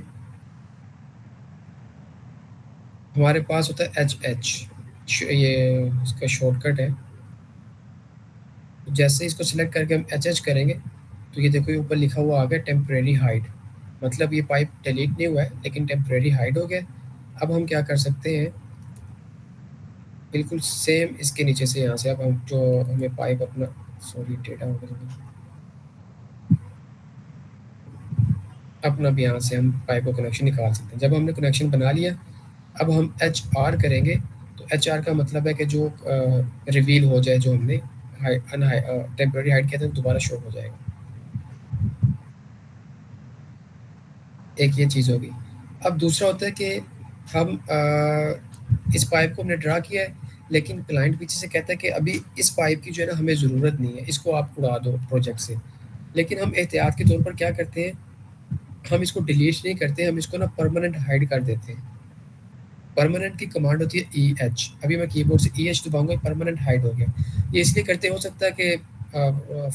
हमारे पास होता है ये इसका शॉर्टकट है। जैसे इसको सिलेक्ट करके हम एच करेंगे तो ये देखो ये ऊपर लिखा हुआ आ गया टेम्परेरी हाइड, मतलब ये पाइप डिलीट नहीं हुआ है लेकिन टेम्परेरी हाइड हो गया। अब हम क्या कर सकते हैं, बिल्कुल सेम इसके नीचे से यहाँ से अब हम जो हमें पाइप अपना, सॉरी डेटा हो गया थोड़ा। अपना भी यहाँ से हम पाइप का कनेक्शन निकाल सकते हैं। जब हमने कनेक्शन बना लिया, अब हम एच आर करेंगे। तो एच आर का मतलब है कि जो रिवील हो जाए, जो हमने टेम्परेरी हाइड किया था दोबारा शो हो जाएगा। एक ये चीज़ होगी। अब दूसरा होता है कि हम इस पाइप को हमने ड्रा किया है लेकिन क्लाइंट पीछे से कहता है कि अभी इस पाइप की जो है ना हमें ज़रूरत नहीं है, इसको आप उड़ा दो प्रोजेक्ट से। लेकिन हम एहतियात के तौर पर क्या करते हैं, हम इसको डिलीट नहीं करते, हम इसको ना परमानेंट हाइड कर देते हैं। परमानेंट की कमांड होती है ई एच। अभी मैं कीबोर्ड से ई एच दबाऊंगा, परमानेंट हाइड हो गया। ये इसलिए करते, हो सकता है कि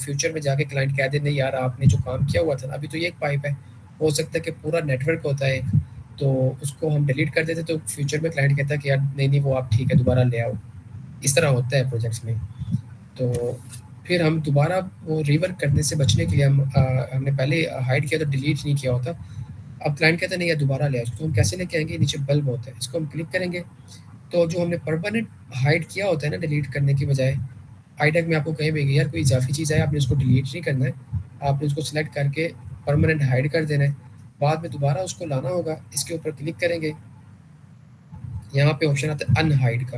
फ्यूचर में जाके क्लाइंट कह दे नहीं यार आपने जो काम किया हुआ था ना, अभी तो ये एक पाइप है, हो सकता है कि पूरा नेटवर्क होता है एक, तो उसको हम डिलीट कर देते तो फ्यूचर में क्लाइंट कहता है कि यार नहीं नहीं वो आप ठीक है दोबारा ले आओ। इस तरह होता है प्रोजेक्ट्स में। तो फिर हम दोबारा वो रिवर्क करने से बचने के लिए हमने पहले हाइड किया तो डिलीट नहीं किया होता। अब क्लाइंट कहता है नहीं यार दोबारा ले आओ, तो हम कैसे लेके आएंगे, नीचे बल्ब होता है, इसको हम क्लिक करेंगे तो जो हमने परमानेंट हाइड किया होता है ना डिलीट करने की बजाय, आईटेक में आपको कहीं भी यार कोई इजाफी चीज़ है आपने उसको डिलीट नहीं करना है, आपने उसको सिलेक्ट करके परमानेंट हाइड कर देना है। बाद में दोबारा उसको लाना होगा, इसके ऊपर क्लिक करेंगे, यहाँ पे ऑप्शन आता है अनहाइड का,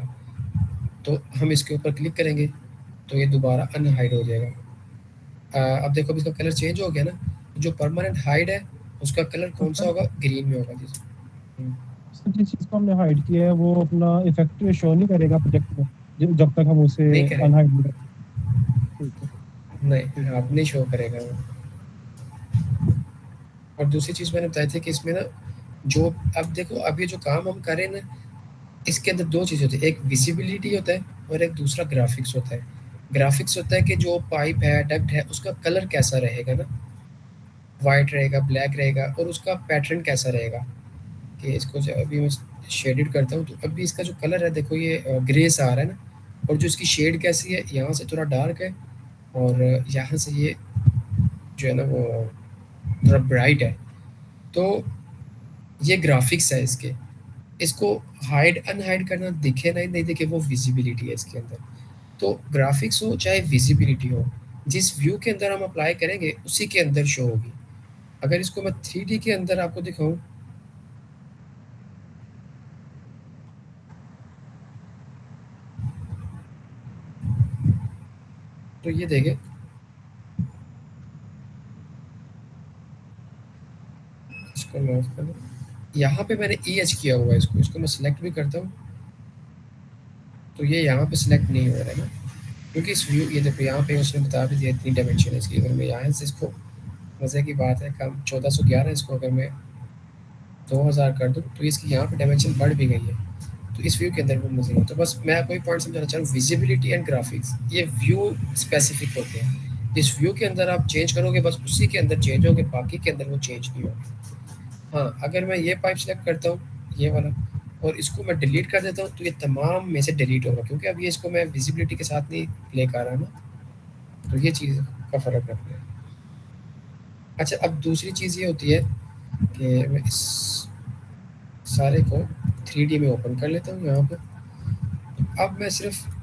तो हम इसके ऊपर क्लिक करेंगे तो ये दोबारा अनहाइड हो जाएगा। अब देखो अब इसका कलर चेंज हो गया ना, जो परमानेंट हाइड है उसका कलर तो कौन सा सर होगा, ग्रीन में होगा जी। सर जिस चीज़ को हमने हाइड किया है वो अपना इफेक्ट शो नहीं करेगा प्रोजेक्ट में, जब तक हम उसे नहीं करेगा, अनहाइड नहीं करते। ठीक है। नहीं ठीक है। आप नहीं शो करेगा वो। और दूसरी चीज़ मैंने बताई थी कि इसमें ना जो, अब देखो अब ये जो काम हम करें ना, इसके अंदर दो चीज़ होती है, एक विजिबिलिटी होता है और एक दूसरा ग्राफिक्स होता है। ग्राफिक्स होता है कि जो पाइप है, डक्ट है, उसका कलर कैसा रहेगा ना, वाइट रहेगा, ब्लैक रहेगा, और उसका पैटर्न कैसा रहेगा। कि इसको जो अभी मैं शेडेड करता हूँ, तो अभी इसका जो कलर है देखो ये ग्रे सा आ रहा है ना, और जो इसकी शेड कैसी है, यहाँ से थोड़ा डार्क है, और यहाँ से ये जो है ना वो थोड़ा ब्राइट है। तो ये ग्राफिक्स है इसके। इसको हाइड अनहाइड करना, दिखे नहीं नहीं दिखे, वो विजिबिलिटी है इसके अंदर। तो ग्राफिक्स हो चाहे विजिबिलिटी हो, जिस व्यू के अंदर हम अप्लाई करेंगे उसी के अंदर शो होगी। अगर इसको मैं 3D के अंदर आपको दिखाऊं, तो ये देखें, इसको मैं ऑफ कर दूं। यहाँ पे मैंने ई एच किया हुआ है इसको, इसको मैं सिलेक्ट भी करता हूँ, तो ये यहाँ पे सिलेक्ट नहीं हो रहा है ना, क्योंकि इस व्यू, ये देखो यहाँ पे उसने बता भी दिया इतनी डायमेंशन है इसकी। अगर मैं यहाँ से इसको, मज़े की बात है, कम 1411, इसको अगर मैं 2000 कर दूँ, तो इसकी यहाँ पे डायमेंशन बढ़ भी गई है। तो इस व्यू के अंदर वो मज़े है। तो बस मैं आपको एक पॉइंट समझाना चाह रहा हूँ, विजिबिलिटी एंड ग्राफिक्स ये व्यू स्पेसिफिक होते हैं। जिस व्यू के अंदर आप चेंज करोगे बस उसी के अंदर चेंज होंगे, बाकी के अंदर वो चेंज नहीं होंगे। हाँ, अगर मैं ये पाइप सेलेक्ट करता हूँ, ये वाला, और इसको मैं डिलीट कर देता हूँ, तो ये तमाम में से डिलीट होगा, क्योंकि अब ये इसको मैं विजिबिलिटी के साथ नहीं लेकर आ रहा ना। तो ये चीज़ का फ़र्क रखना है। अच्छा, अब दूसरी चीज़ ये होती है कि मैं इस सारे को 3D में ओपन कर लेता हूँ यहाँ पे। अब मैं सिर्फ